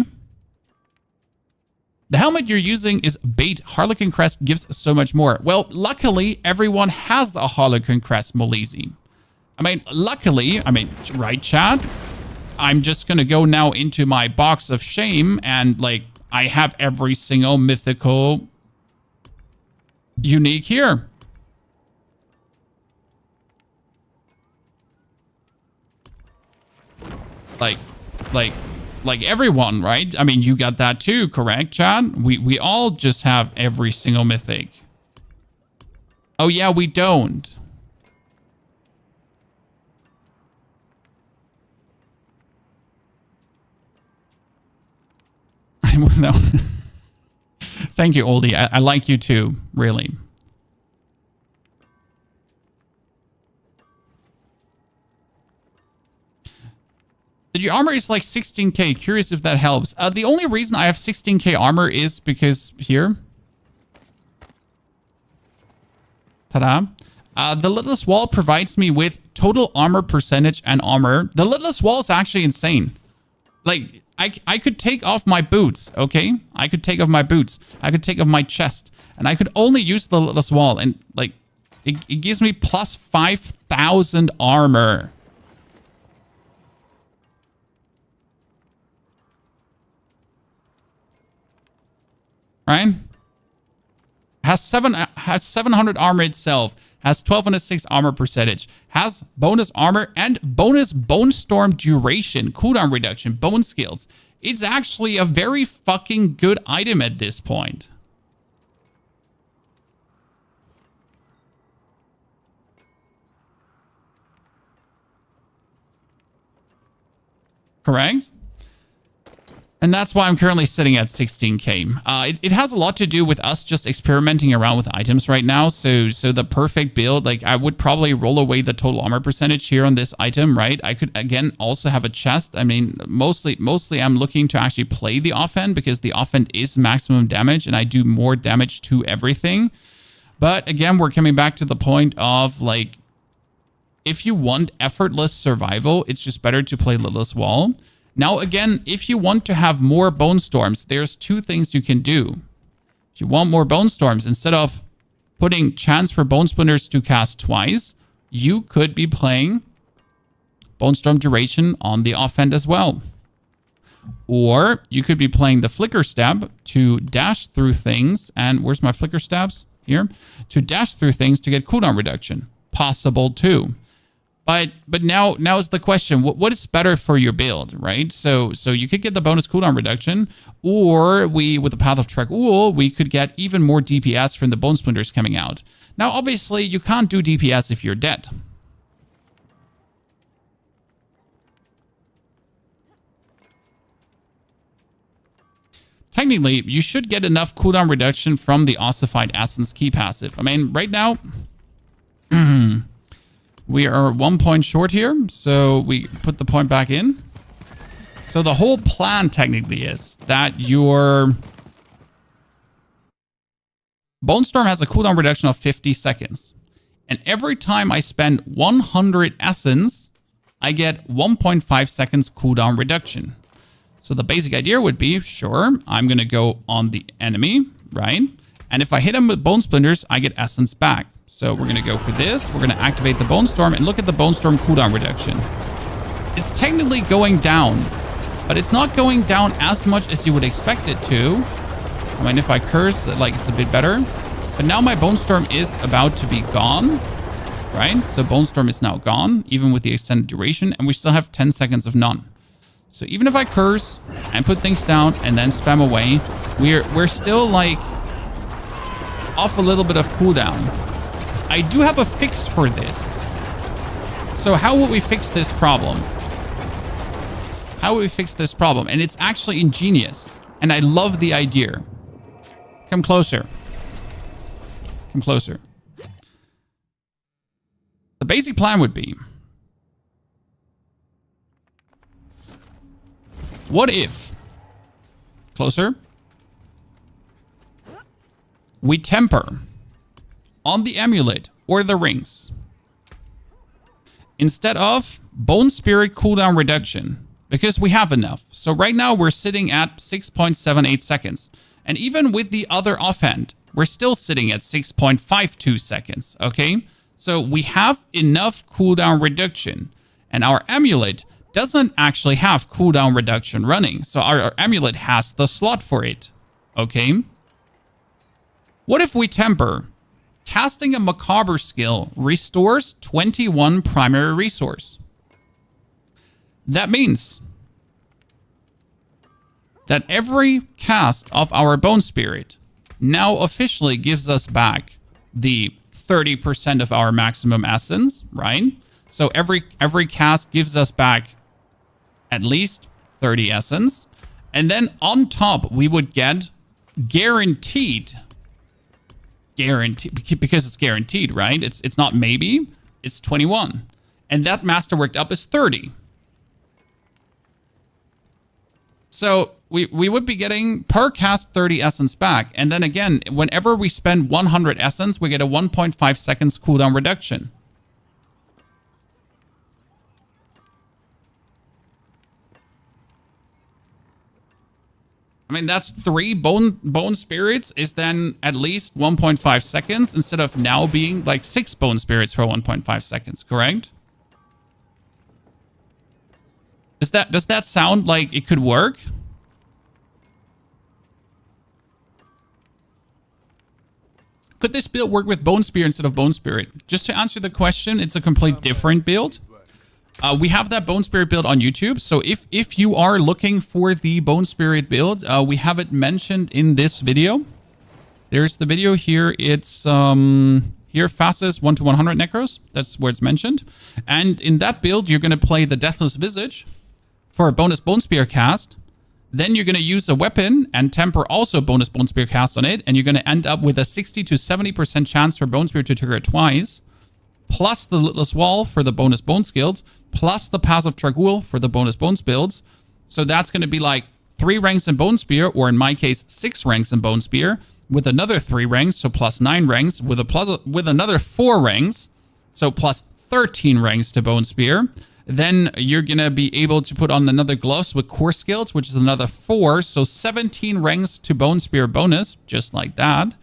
The helmet you're using is bait. Harlequin Crest gives so much more. Well, luckily, everyone has a Harlequin Crest, Molise. I mean, luckily, right, Chad? I'm just going to go now into my box of shame and, like, I have every single mythical unique here. Like everyone, right? I mean, you got that too, correct, Chad? We all just have every single mythic. Oh, yeah, we don't. No. Thank you, Oldie. I like you too, really. Your armor is like 16k. Curious if that helps. The only reason I have 16k armor is because here. Ta-da. The Littlest Wall provides me with total armor percentage and armor. The Littlest Wall is actually insane. Like, I could take off my boots, okay? I could take off my boots. I could take off my chest. And I could only use the Littlest Wall. And, like, it gives me plus 5,000 armor. Right? Has 700 armor itself. Has 1206 armor percentage. Has bonus armor and bonus Bone Storm duration, cooldown reduction, bone skills. It's actually a very fucking good item at this point. Correct? And that's why I'm currently sitting at 16k. It has a lot to do with us just experimenting around with items right now. So the perfect build, like I would probably roll away the total armor percentage here on this item, right? I could, again, also have a chest. I mean, mostly I'm looking to actually play the offhand because the offhand is maximum damage and I do more damage to everything. But again, we're coming back to the point of like, if you want effortless survival, it's just better to play Littlest Wall. Now, again, if you want to have more Bone Storms, there's two things you can do. If you want more Bone Storms, instead of putting chance for Bone Splinters to cast twice, you could be playing Bone Storm Duration on the offhand as well. Or you could be playing the Flicker Stab to dash through things. And where's my Flicker Stabs? Here. To dash through things to get cooldown reduction. Possible too. But now is the question, what is better for your build, right? So you could get the bonus cooldown reduction, or with the Path of Trag'Oul, we could get even more DPS from the Bone Splinters coming out. Now, obviously, you can't do DPS if you're dead. Technically, you should get enough cooldown reduction from the Ossified Essence key passive. I mean, right now, we are 1 point short here, so we put the point back in. So the whole plan technically is that your Bone Storm has a cooldown reduction of 50 seconds. And every time I spend 100 essence, I get 1.5 seconds cooldown reduction. So the basic idea would be, sure, I'm going to go on the enemy, right? And if I hit him with Bone Splinters, I get essence back. So we're going to go for this. We're going to activate the Bone Storm and look at the Bone Storm cooldown reduction. It's technically going down, but it's not going down as much as you would expect it to. I mean, if I curse, like, it's a bit better. But now my Bone Storm is about to be gone, right? So Bone Storm is now gone, even with the extended duration, and we still have 10 seconds of none. So even if I curse and put things down and then spam away, we're still, like, off a little bit of cooldown. I do have a fix for this. So how would we fix this problem? How would we fix this problem? And it's actually ingenious. And I love the idea. Come closer. Come closer. The basic plan would be, what if, closer, we temper on the amulet or the rings instead of Bone Spirit cooldown reduction, because we have enough. So right now we're sitting at 6.78 seconds. And even with the other offhand, we're still sitting at 6.52 seconds, okay? So we have enough cooldown reduction, and our amulet doesn't actually have cooldown reduction running. So our amulet has the slot for it, okay? What if we temper? Casting a Macabre skill restores 21 primary resource. That means that every cast of our Bone Spirit now officially gives us back the 30% of our maximum essence, right? So every cast gives us back at least 30 essence. And then on top, we would get guaranteed, because it's guaranteed, right? It's not maybe, it's 21. And that masterworked up is 30. So we would be getting per cast 30 essence back. And then again, whenever we spend 100 essence, we get a 1.5 seconds cooldown reduction. I mean, that's 3 bone spirits is then at least 1.5 seconds instead of now being like 6 bone spirits for 1.5 seconds, correct? Does that sound like it could work? Could this build work with Bone Spear instead of Bone Spirit? Just to answer the question, it's a complete different build. We have that Bone Spirit build on YouTube. So if you are looking for the Bone Spirit build, we have it mentioned in this video. There's the video here. It's here, fastest 1 to 100 necros. That's where it's mentioned. And in that build, you're going to play the Deathless Visage for a bonus Bone Spear cast. Then you're going to use a weapon and temper also bonus Bone Spear cast on it. And you're going to end up with a 60 to 70% chance for Bone Spear to trigger twice. Plus the Litless Wall for the bonus Bone Skills. Plus the Path of Trag'Oul for the bonus Bones builds. So that's going to be like 3 ranks in Bone Spear, or in my case, 6 ranks in Bone Spear, with another 3 ranks, so plus 9 ranks, with another 4 ranks, so plus 13 ranks to Bone Spear. Then you're going to be able to put on another gloves with core skills, which is another 4. So 17 ranks to Bone Spear bonus, just like that.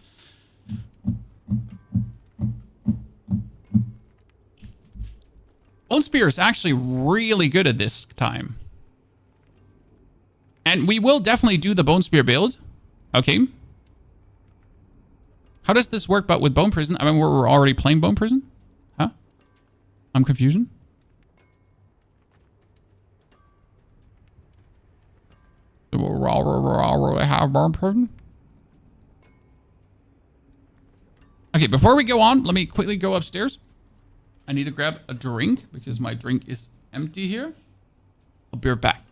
Bone Spear is actually really good at this time. And we will definitely do the Bone Spear build. Okay. How does this work but with Bone Prison? I mean, we're already playing Bone Prison? Huh? I'm confusion. We're already have Bone Prison? Okay, before we go on, let me quickly go upstairs. I need to grab a drink because my drink is empty here. I'll be right back.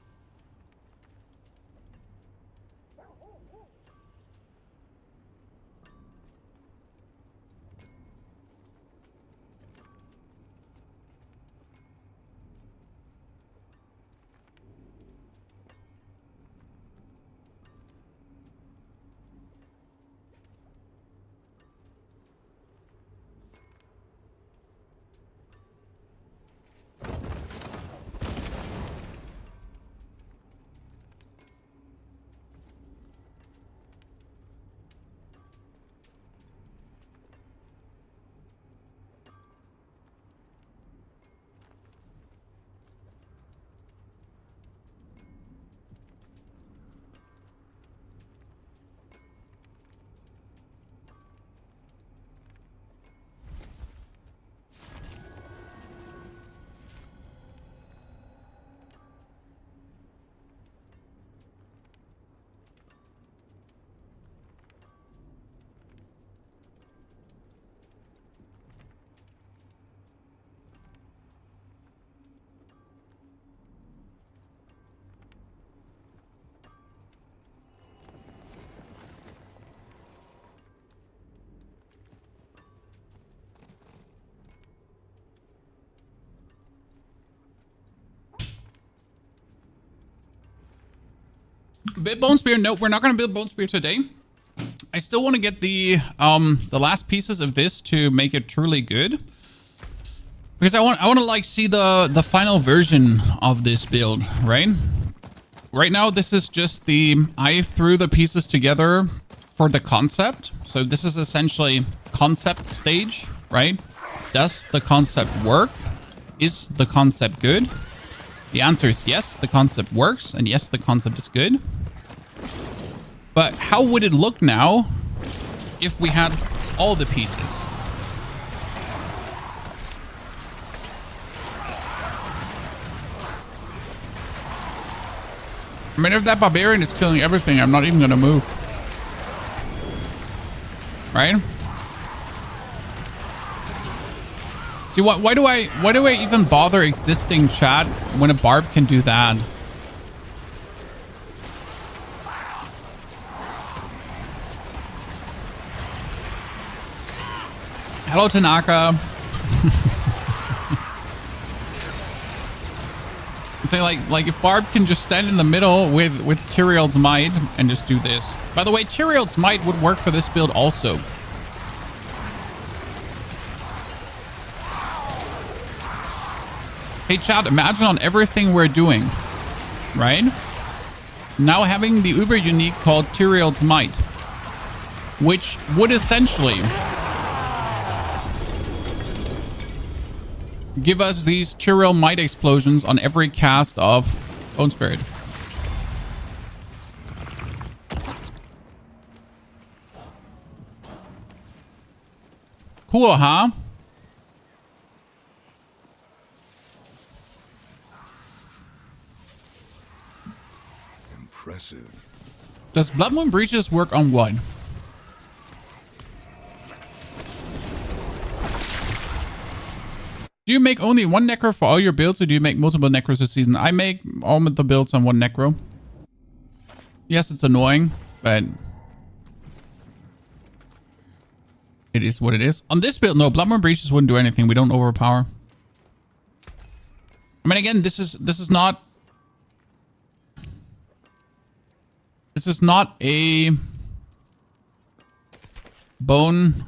Bone Spear, no, we're not going to build Bone Spear today. I still want to get the last pieces of this to make it truly good. Because I want to like see the final version of this build, right? Right now, this is just I threw the pieces together for the concept. So this is essentially concept stage, right? Does the concept work? Is the concept good? The answer is yes, the concept works, and yes, the concept is good. But how would it look now if we had all the pieces? I mean, if that barbarian is killing everything, I'm not even going to move. Right? See, why do I even bother existing, chat, when a barb can do that? Hello, Tanaka. So like if Barb can just stand in the middle with Tyrael's Might and just do this. By the way, Tyrael's Might would work for this build also. Hey chat, imagine on everything we're doing, right? Now having the Uber Unique called Tyrael's Might, which would essentially give us these Tyrael Might explosions on every cast of Bone Spirit. Cool, huh? Impressive. Does Blood Moon Breaches work on what? Do you make only one necro for all your builds, or do you make multiple necros a season? I make all the builds on one necro. Yes, it's annoying, but it is what it is. On this build, no, Bloodborne Breaches wouldn't do anything. We don't overpower. I mean, again, this is not a Bone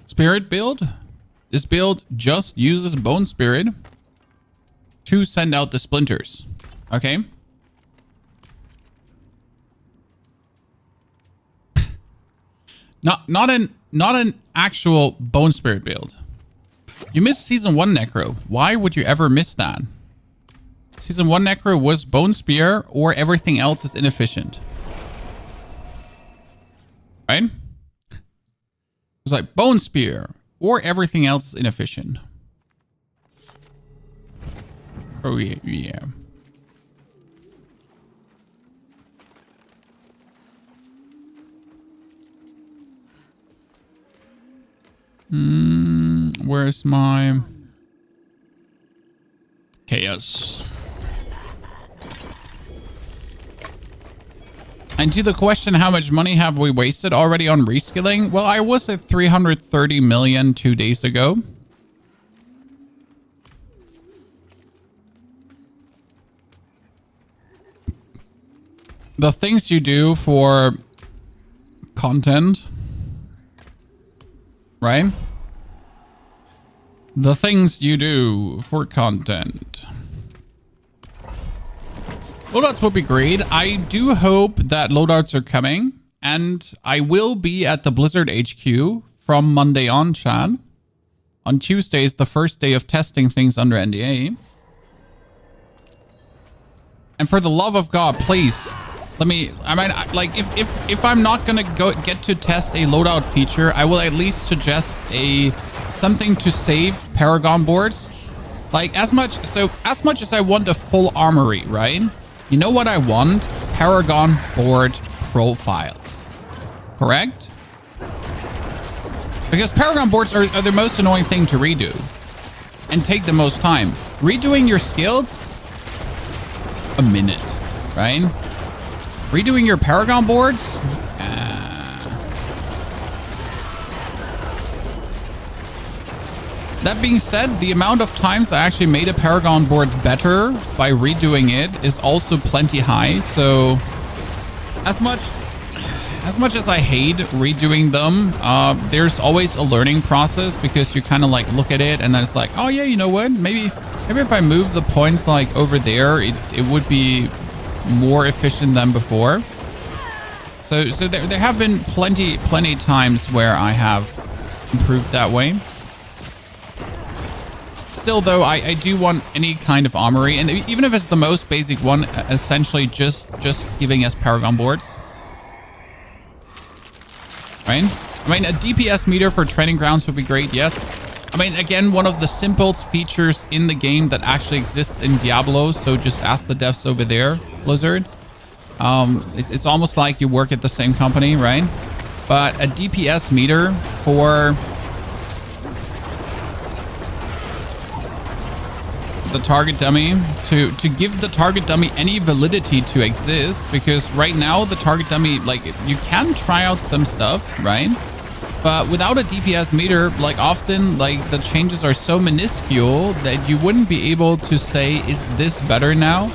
Spirit build. This build just uses Bone Spirit to send out the splinters. Okay. Not an actual Bone Spirit build. You missed Season 1 Necro. Why would you ever miss that? Season 1 Necro was Bone Spear or everything else is inefficient. Right? It was like Bone Spear or everything else is inefficient. Oh, yeah. Where's my chaos? And to the question, how much money have we wasted already on reskilling? Well, I was at 330 million 2 days ago. The things you do for content, right? The things you do for content. Loadouts would be great. I do hope that loadouts are coming, and I will be at the Blizzard HQ from Monday on, Chad. On Tuesday is the first day of testing things under NDA. And for the love of God, please, let me, I mean, like, if I'm not gonna get to test a loadout feature, I will at least suggest something to save Paragon boards. Like, as much as I want a full armory, right? You know what I want? Paragon board profiles. Correct? Because Paragon boards are the most annoying thing to redo and take the most time. Redoing your skills, a minute, right? Redoing your Paragon boards, That being said, the amount of times I actually made a Paragon board better by redoing it is also plenty high. So as much as I hate redoing them, there's always a learning process, because you kind of like look at it and then it's like, oh yeah, you know what? Maybe if I move the points like over there, it would be more efficient than before. So there have been plenty times where I have improved that way. Still, though, I do want any kind of armory, and even if it's the most basic one, essentially just giving us Paragon boards. Right? I mean, a DPS meter for training grounds would be great, yes. I mean, again, one of the simplest features in the game that actually exists in Diablo, so just ask the devs over there, Blizzard. It's almost like you work at the same company, right? But a DPS meter for the target dummy to give the target dummy any validity to exist, because right now the target dummy, like, you can try out some stuff, right? But without a DPS meter, like, often like the changes are so minuscule that you wouldn't be able to say, is this better now?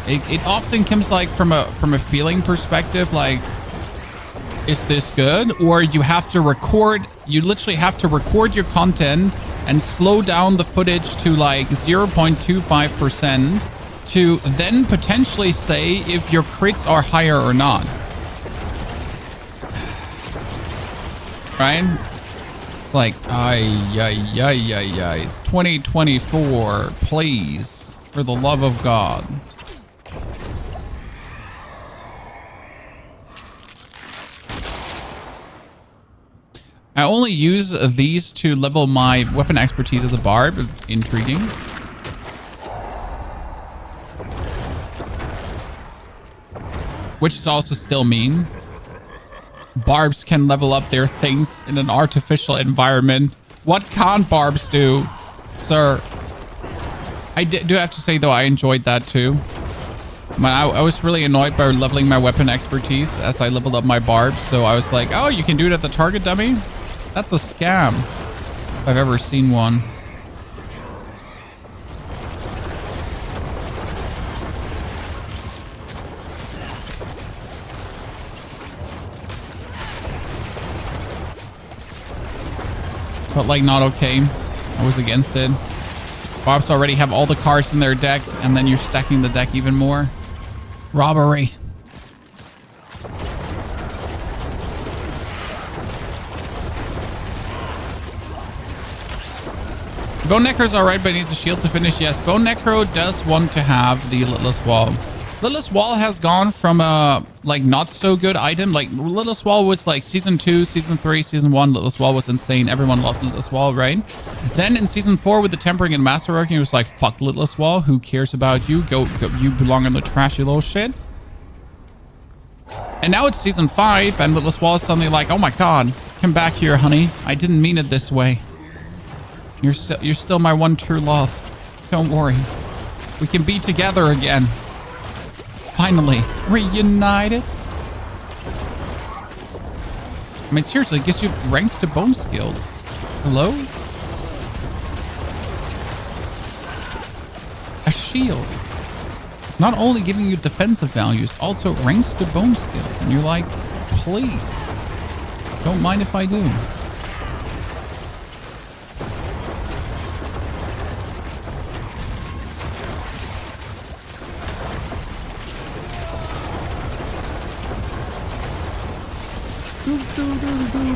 It often comes like from a feeling perspective, like, is this good? Or you have to record, you literally have to record your content and slow down the footage to like 0.25% to then potentially say if your crits are higher or not. Right? It's like, it's 2024. Please, for the love of God. I only use these to level my weapon expertise as a barb. Intriguing. Which is also still mean. Barbs can level up their things in an artificial environment. What can't barbs do, sir? I do have to say, though, I enjoyed that too. I was really annoyed by leveling my weapon expertise as I leveled up my barbs. So I was like, oh, you can do it at the target dummy? That's a scam, if I've ever seen one. But like, not okay. I was against it. Bobs already have all the cards in their deck, and then you're stacking the deck even more. Robbery. Bone Necro's alright, but it needs a shield to finish. Yes, Bone Necro does want to have the Litless Wall. Litless Wall has gone from a like not so good item. Like Litless Wall was like season 2, season 3, season 1. Litless Wall was insane. Everyone loved Litless Wall, right? Then in season 4 with the Tempering and Masterworking, it was like, fuck Litless Wall. Who cares about you? Go, you belong in the trashy little shit. And now it's season 5 and Litless Wall is suddenly like, oh my god, come back here, honey. I didn't mean it this way. You're still my one true love. Don't worry. We can be together again. Finally. Reunited. I mean, seriously, it gives you ranks to bone skills. Hello? A shield. Not only giving you defensive values, also ranks to bone skills. And you're like, please. Don't mind if I do.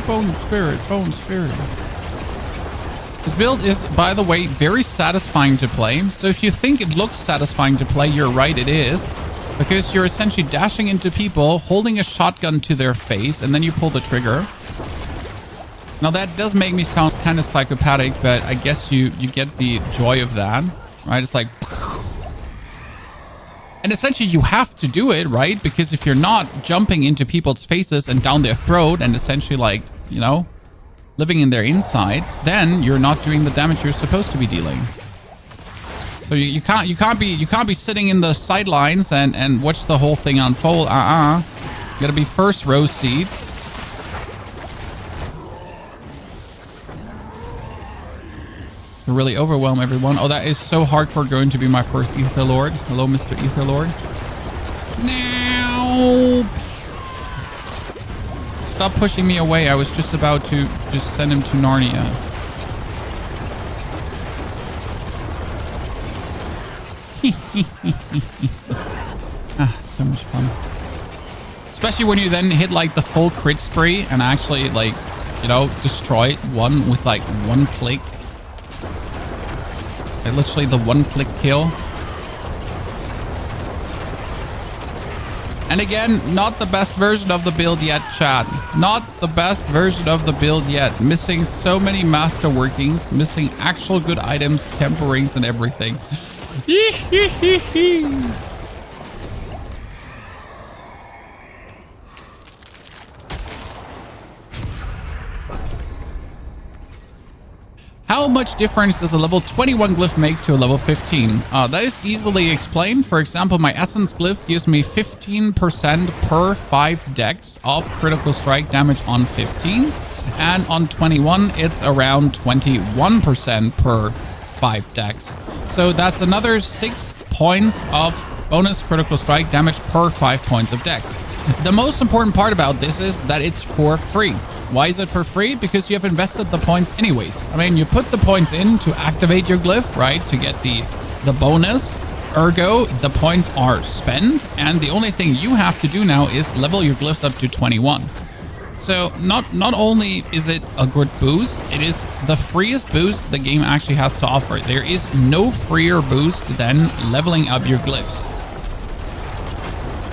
Bone spirit, bone spirit. This build is, by the way, very satisfying to play. So if you think it looks satisfying to play, you're right, it is. Because you're essentially dashing into people, holding a shotgun to their face, and then you pull the trigger. Now that does make me sound kind of psychopathic, but I guess you get the joy of that, right? It's like... And essentially you have to do it, right? Because if you're not jumping into people's faces and down their throat and essentially like, you know, living in their insides, then you're not doing the damage you're supposed to be dealing. So you can't be sitting in the sidelines and watch the whole thing unfold. You gotta be first row seats. To really overwhelm everyone. Oh, that is so hardcore going to be my first Ether Lord. Hello, Mr. Ether Lord. Now. Stop pushing me away. I was just about to just send him to Narnia. So much fun. Especially when you then hit like the full crit spree and actually like, you know, destroy one with like one click. Like literally the one click kill. And again, not the best version of the build yet, chat. Not the best version of the build yet. Missing so many master workings. Missing actual good items, temperings, and everything. How much difference does a level 21 glyph make to a level 15? That is easily explained. For example, my Essence glyph gives me 15% per 5 dex of critical strike damage on 15. And on 21, it's around 21% per 5 dex. So that's another 6 points of bonus critical strike damage per 5 points of dex. The most important part about this is that it's for free. Why is it for free? Because you have invested the points anyways. I mean, you put the points in to activate your glyph, right? To get the bonus. Ergo, the points are spent. And the only thing you have to do now is level your glyphs up to 21. So not only is it a good boost, it is the freest boost the game actually has to offer. There is no freer boost than leveling up your glyphs.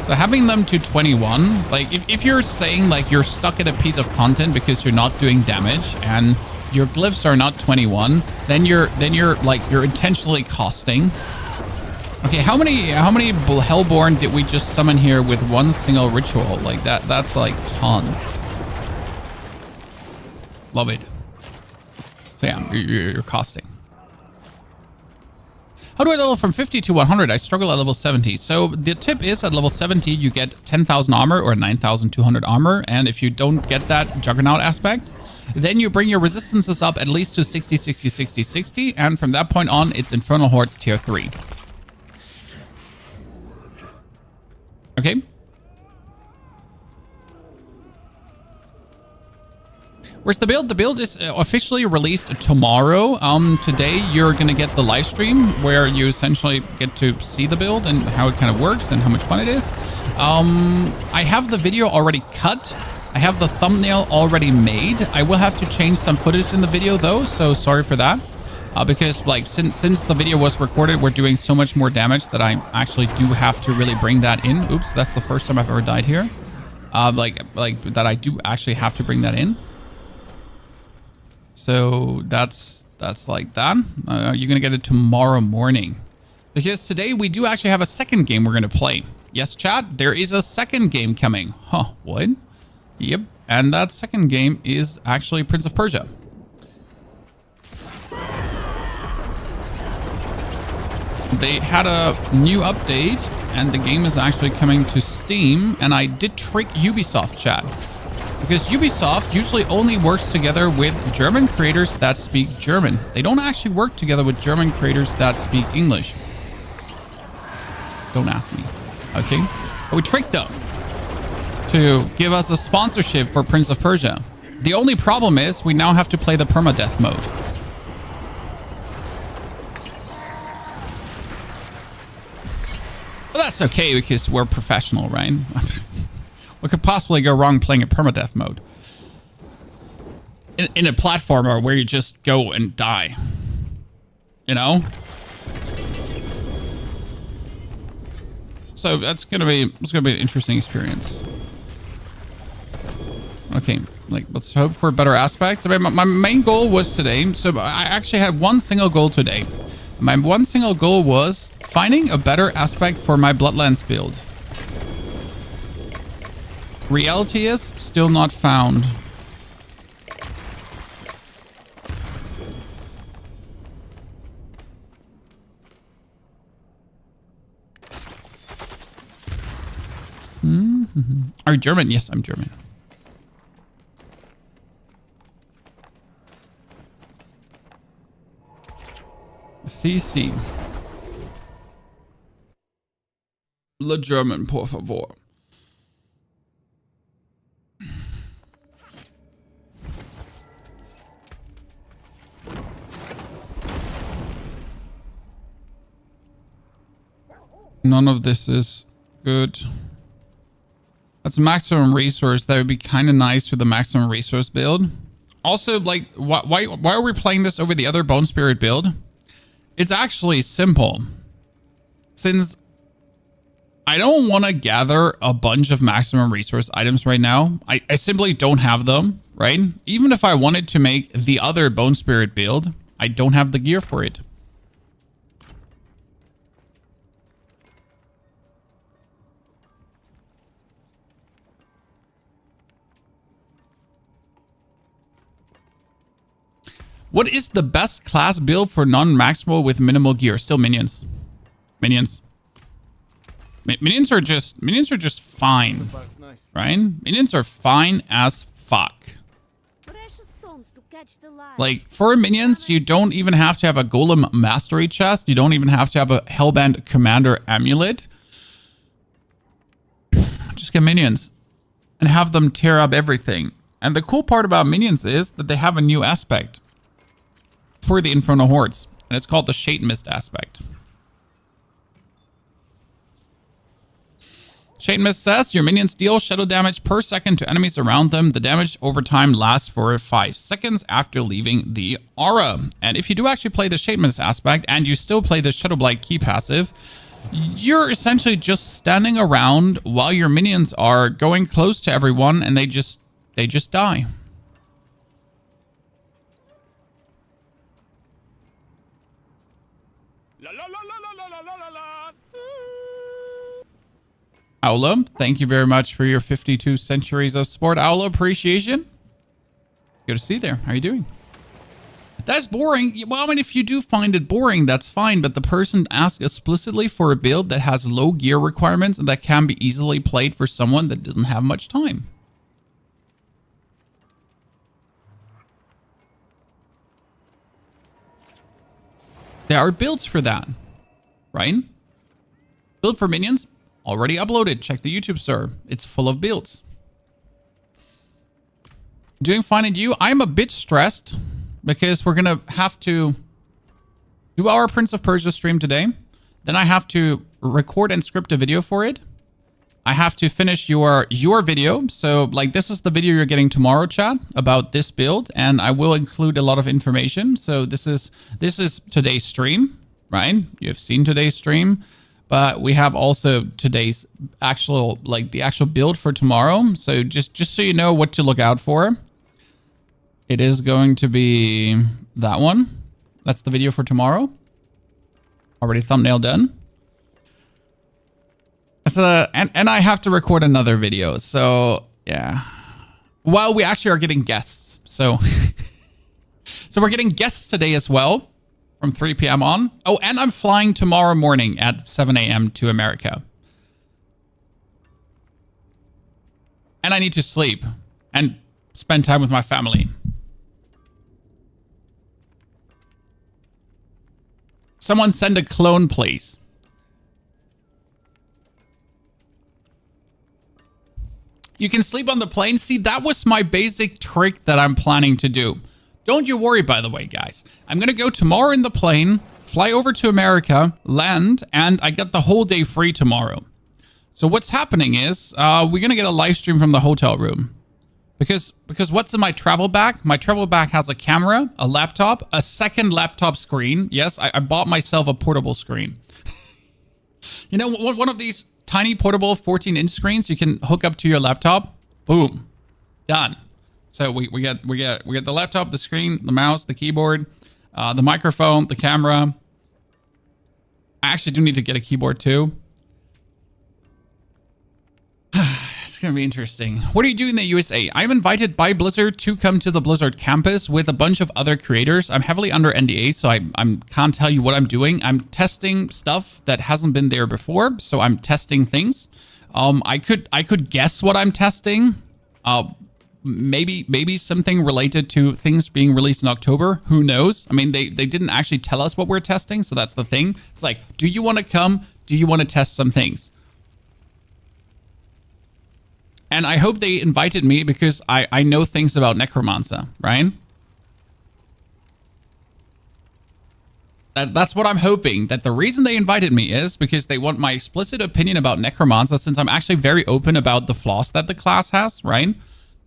So having them to 21, like if you're saying like you're stuck at a piece of content because you're not doing damage and your glyphs are not 21, then you're intentionally costing. Okay, how many Hellborn did we just summon here with one single ritual? Like that's like tons. Love it. So yeah, you're costing. How do I level from 50 to 100? I struggle at level 70. So the tip is at level 70, you get 10,000 armor or 9,200 armor. And if you don't get that Juggernaut aspect, then you bring your resistances up at least to 60, 60, 60, 60. And from that point on, it's Infernal Hordes tier 3. Okay. Where's the build? The build is officially released tomorrow. Today you're going to get the live stream where you essentially get to see the build and how it kind of works and how much fun it is. I have the video already cut. I have the thumbnail already made. I will have to change some footage in the video though, so sorry for that. Because like since the video was recorded, we're doing so much more damage that I actually do have to really bring that in. Oops, that's the first time I've ever died here. Like that I do actually have to bring that in. So that's like that. You're going to get it tomorrow morning. Because today we do actually have a second game we're going to play. Yes, chat, there is a second game coming. Huh, what? Yep. And that second game is actually Prince of Persia. They had a new update and the game is actually coming to Steam. And I did trick Ubisoft, chat. Because Ubisoft usually only works together with German creators that speak German. They don't actually work together with German creators that speak English. Don't ask me. Okay? But we tricked them to give us a sponsorship for Prince of Persia. The only problem is we now have to play the permadeath mode. But that's okay because we're professional, right? What could possibly go wrong playing a permadeath mode? In a platformer where you just go and die. You know? So it's gonna be an interesting experience. Okay, like let's hope for better aspects. I mean, my main goal was today. So I actually had one single goal today. My one single goal was finding a better aspect for my Bloodlands build. Reality is still not found. Are you German? Yes, I'm German. CC. Le German, por favor. None of this is good. That's maximum resource. That would be kind of nice for the maximum resource build. Also, like, why are we playing this over the other Bone Spirit build? It's actually simple. Since I don't want to gather a bunch of maximum resource items right now, I simply don't have them, right? Even if I wanted to make the other Bone Spirit build, I don't have the gear for it. What is the best class build for non-maximal with minimal gear? Still minions. Minions. Minions are just fine, right? Minions are fine as fuck. Like, for minions, you don't even have to have a Golem Mastery chest. You don't even have to have a Hellbent Commander Amulet. Just get minions and have them tear up everything. And the cool part about minions is that they have a new aspect for the Inferno Hordes, and it's called the Shade Mist aspect. Shade Mist says, your minions deal shadow damage per second to enemies around them. The damage over time lasts for 5 seconds after leaving the aura. And if you do actually play the Shade Mist aspect, and you still play the Shadow Blight key passive, you're essentially just standing around while your minions are going close to everyone, and they just die. Aula, thank you very much for your 52 centuries of support. Aula, appreciation. Good to see you there. How are you doing? That's boring. Well, I mean, if you do find it boring, that's fine. But the person asked explicitly for a build that has low gear requirements and that can be easily played for someone that doesn't have much time. There are builds for that, right? Build for minions, already uploaded. Check the YouTube, sir. It's full of builds. Doing fine, and you? I'm a bit stressed because we're gonna have to do our Prince of Persia stream today. Then I have to record and script a video for it. I have to finish your video. So like this is the video you're getting tomorrow, chat, about this build, and I will include a lot of information. So this is today's stream, right? You've seen today's stream, but we have also today's actual the actual build for tomorrow. So just so you know what to look out for. It is going to be that one. That's the video for tomorrow. Already thumbnail done. So, and I have to record another video. So, yeah. Well, we actually are getting guests. So, so we're getting guests today as well from 3 p.m. on. Oh, and I'm flying tomorrow morning at 7 a.m. to America. And I need to sleep and spend time with my family. Someone send a clone, please. You can sleep on the plane. See, that was my basic trick that I'm planning to do. Don't you worry, by the way, guys. I'm going to go tomorrow in the plane, fly over to America, land, and I get the whole day free tomorrow. So what's happening is we're going to get a live stream from the hotel room. Because what's in my travel bag? My travel bag has a camera, a laptop, a second laptop screen. Yes, I bought myself a portable screen. You know, one of these tiny portable 14-inch screens you can hook up to your laptop. Boom, done. So we get the laptop, the screen, the mouse, the keyboard, the microphone, the camera. I actually do need to get a keyboard too. It's going to be interesting. What are you doing in the USA? I'm invited by Blizzard to come to the Blizzard campus with a bunch of other creators. I'm heavily under NDA, so I can't tell you what I'm doing. I'm testing stuff that hasn't been there before, so I'm testing things. I could guess what I'm testing. Maybe something related to things being released in October. Who knows? I mean, they didn't actually tell us what we're testing, so that's the thing. It's like, do you want to come? Do you want to test some things? And I hope they invited me because I know things about Necromancer, right? That's what I'm hoping. That the reason they invited me is because they want my explicit opinion about Necromancer, since I'm actually very open about the flaws that the class has, right?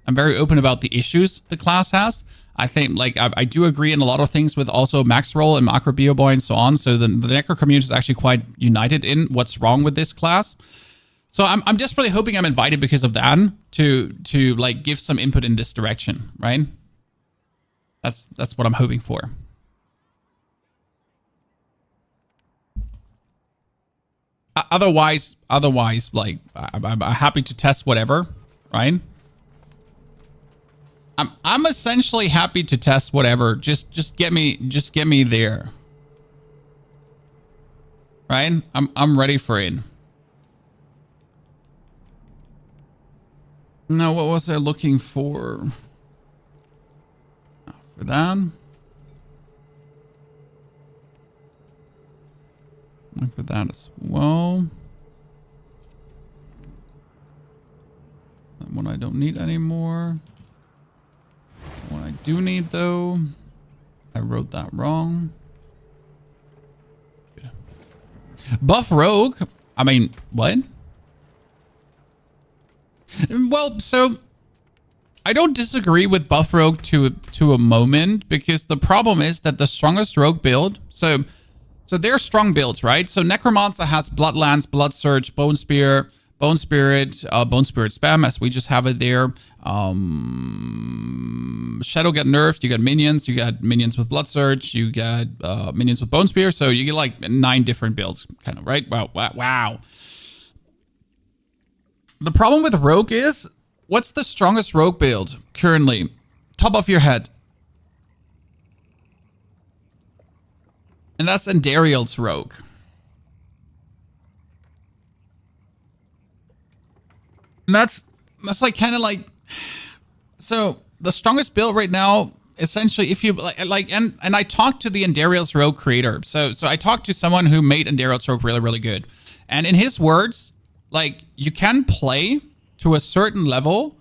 I'm very open about the issues the class has. I think, I do agree in a lot of things with also Max Roll and Macro Bioboy and so on. So the Necro community is actually quite united in what's wrong with this class. So I'm just really hoping I'm invited because of that to give some input in this direction, right? That's what I'm hoping for. Otherwise, I'm happy to test whatever, right? I'm essentially happy to test whatever. Just get me there, right? I'm ready for it. Now, what was I looking for? For that. And for that as well. That one I don't need anymore. What I do need, though, I wrote that wrong. Buff Rogue? I mean, what? Well, so I don't disagree with Buff Rogue to a moment, because the problem is that the strongest Rogue build, so they're strong builds, right? So Necromancer has Bloodlance, Blood Surge, Bone Spear, Bone Spirit, Bone Spirit Spam, as we just have it there. Shadow got nerfed. You got minions with Blood Surge. You got minions with Bone Spear. So you get like 9 different builds, kind of, right? Wow. The problem with Rogue is, what's the strongest Rogue build currently? Top of your head. And that's Endariel's Rogue. And that's like kind of like, so the strongest build right now, essentially, if you and I talked to the Endariel's Rogue creator. So I talked to someone who made Endariel's Rogue really, really good. And in his words, you can play to a certain level,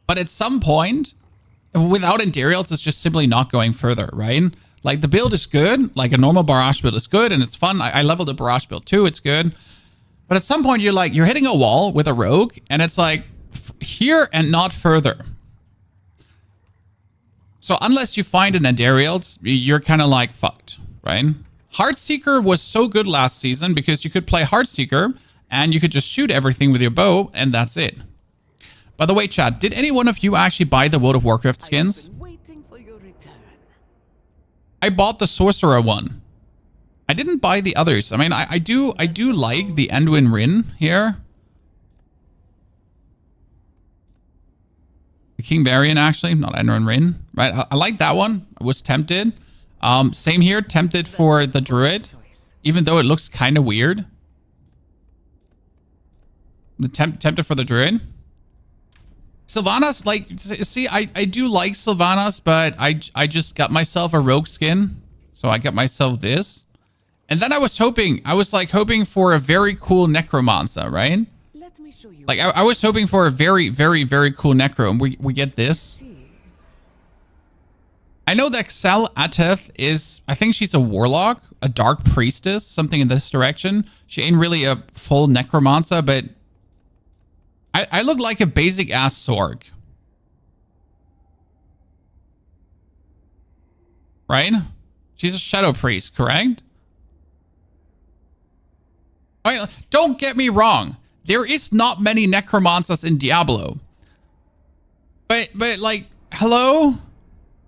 but at some point, without Endurials, it's just simply not going further, right? Like the build is good. Like a normal barrage build is good and it's fun. I leveled a barrage build too. It's good. But at some point you're hitting a wall with a rogue and it's like here and not further. So unless you find an Endurials, you're kind of like fucked, right? Heartseeker was so good last season because you could play Heartseeker and you could just shoot everything with your bow and that's it. By the way, chat, did any one of you actually buy the World of Warcraft skins? I bought the Sorcerer one. I didn't buy the others. I mean, I do like the Anduin Rin here. The King Varian, actually, not Anduin Rin. Right, I like that one. I was tempted. Same here, tempted for the Druid, even though it looks kind of weird. Tempted for the Druid. Sylvanas, like, see, I do like Sylvanas, but I just got myself a rogue skin. So I got myself this. And then I was hoping for a very cool Necromancer, right? Let me show you. Like, I was hoping for a very, very, very cool Necro, and we get this. I know that Xel Ateth is, I think she's a Warlock, a Dark Priestess, something in this direction. She ain't really a full Necromancer, but I look like a basic ass Sorg. Right? She's a Shadow Priest, correct? I mean, don't get me wrong. There is not many Necromancers in Diablo. But like, hello?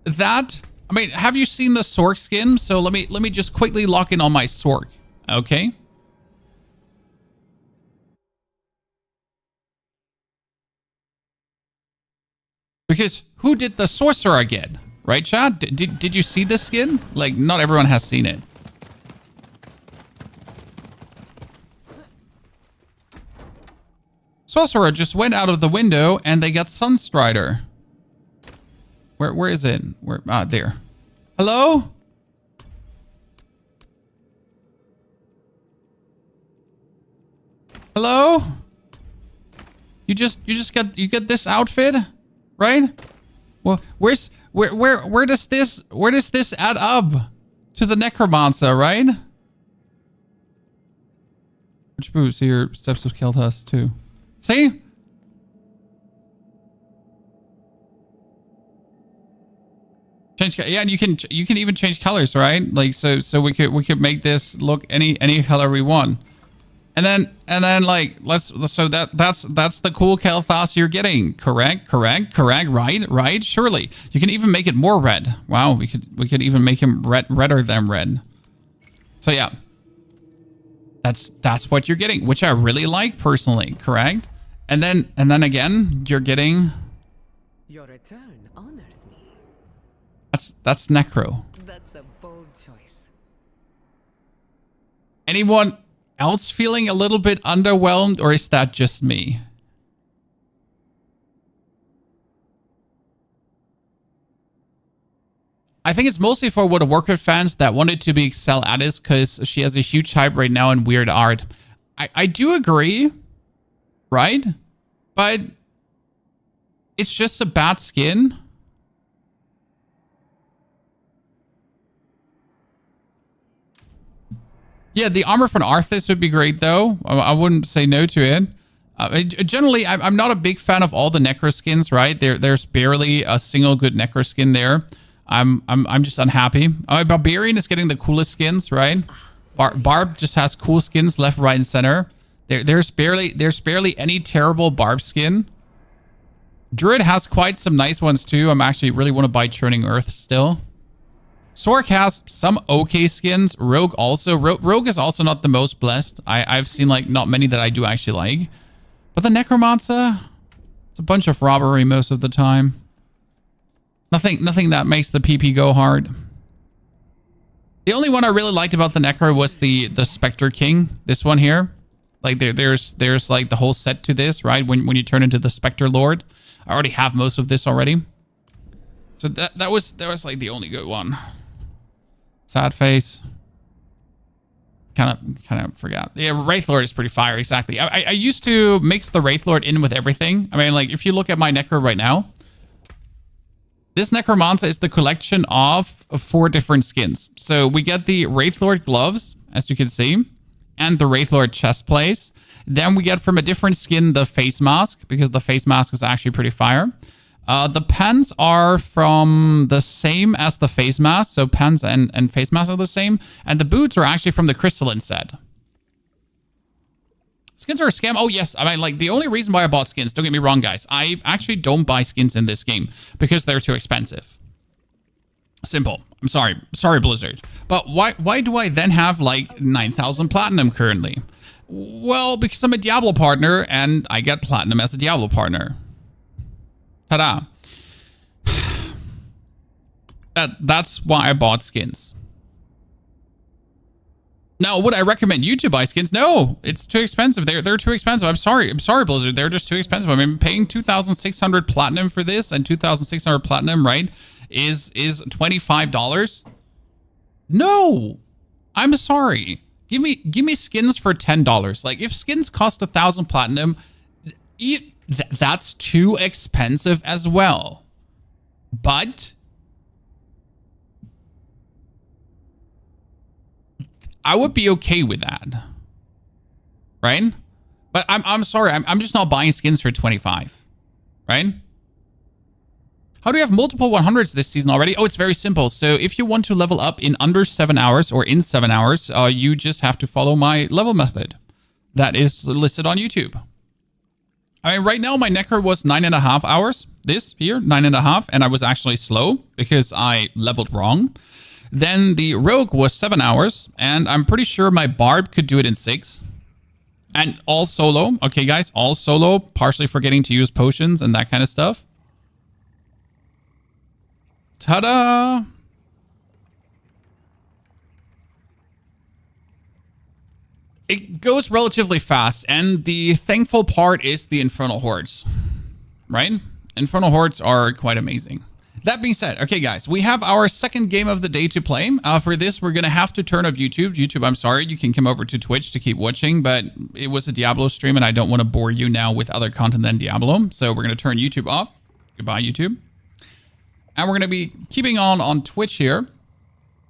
That, I mean, have you seen the Sorg skin? So let me just quickly lock in on my Sorg. Okay. Because who did the Sorcerer again? Right, chat? Did you see this skin? Like, not everyone has seen it. Sorcerer just went out of the window and they got Sunstrider. Where is it? Where? Ah, there. Hello? Hello? You get this outfit? Right? Well, where does this add up to the Necromancer, right? Which boots here? Steps of Kel'Thas too. See? Change, yeah, and you can even change colors, right? Like so we could make this look any color we want. And then like that's the cool Kel'Thas you're getting. Correct, right. Surely you can even make it more red. Wow, we could even make him redder than red. So yeah, that's what you're getting, which I really like personally. Correct, and then again you're getting. Your return honors me. That's Necro. That's a bold choice. Anyone else feeling a little bit underwhelmed, or is that just me? I think it's mostly for World of Warcraft fans that wanted to be Xel Ateth because she has a huge hype right now in weird art. I do agree, right? But it's just a bad skin. Yeah, the armor from Arthas would be great, though. I wouldn't say no to it. Generally, I'm not a big fan of all the Necro skins, right? There's barely a single good Necro skin there. I'm just unhappy. Barbarian is getting the coolest skins, right? Barb just has cool skins left, right, and center. There's barely any terrible Barb skin. Druid has quite some nice ones too. I'm actually really want to buy Churning Earth still. Sork has some okay skins. Rogue also. Rogue is also not the most blessed. I've seen like not many that I do actually like. But the Necromancer, it's a bunch of robbery most of the time. Nothing that makes the PP go hard. The only one I really liked about the Necro was the Spectre King. This one here. Like there's like the whole set to this, right? When you turn into the Spectre Lord. I already have most of this already. So that was like the only good one. Sad face. Kind of forgot. Yeah, Wraith Lord is pretty fire, exactly. I used to mix the Wraith Lord in with everything. I mean, like if you look at my Necro right now, This Necromancer is the collection of 4 different skins. So we get the Wraithlord gloves, as you can see, and the Wraithlord chestplates. Then we get from a different skin the face mask, because the face mask is actually pretty fire. The pants are from the same as the face mask. So pants and face mask are the same. And the boots are actually from the crystalline set. Skins are a scam. Oh, yes. I mean, like, the only reason why I bought skins, don't get me wrong, guys. I actually don't buy skins in this game because they're too expensive. Simple. I'm sorry. Sorry, Blizzard. But why do I then have, like, 9,000 platinum currently? Well, because I'm a Diablo partner and I get platinum as a Diablo partner. Ta-da. That's why I bought skins. Now, would I recommend you to buy skins? No, it's too expensive. They're too expensive. I'm sorry, Blizzard. They're just too expensive. I mean, paying 2,600 platinum for this, and 2,600 platinum, right, is $25. No, I'm sorry. Give me skins for $10. Like, if skins cost 1,000 platinum, that's too expensive as well. But I would be okay with that, right? But I'm sorry, I'm just not buying skins for 25, right? How do you have multiple 100s this season already? Oh, it's very simple. So if you want to level up in under 7 hours or in 7 hours, you just have to follow my level method that is listed on YouTube. I mean, right now my Necro was 9.5 hours. This here, 9.5, and I was actually slow because I leveled wrong. Then the Rogue was 7 hours, and I'm pretty sure my Barb could do it in 6. And all solo. Okay, guys, all solo, partially forgetting to use potions and that kind of stuff. Ta-da! It goes relatively fast, and the thankful part is the Infernal Hordes, right? Infernal Hordes are quite amazing. That being said, okay, guys, we have our second game of the day to play. For this, we're going to have to turn off YouTube. YouTube, I'm sorry, you can come over to Twitch to keep watching, but it was a Diablo stream, and I don't want to bore you now with other content than Diablo. So we're going to turn YouTube off. Goodbye, YouTube. And we're going to be keeping on Twitch here.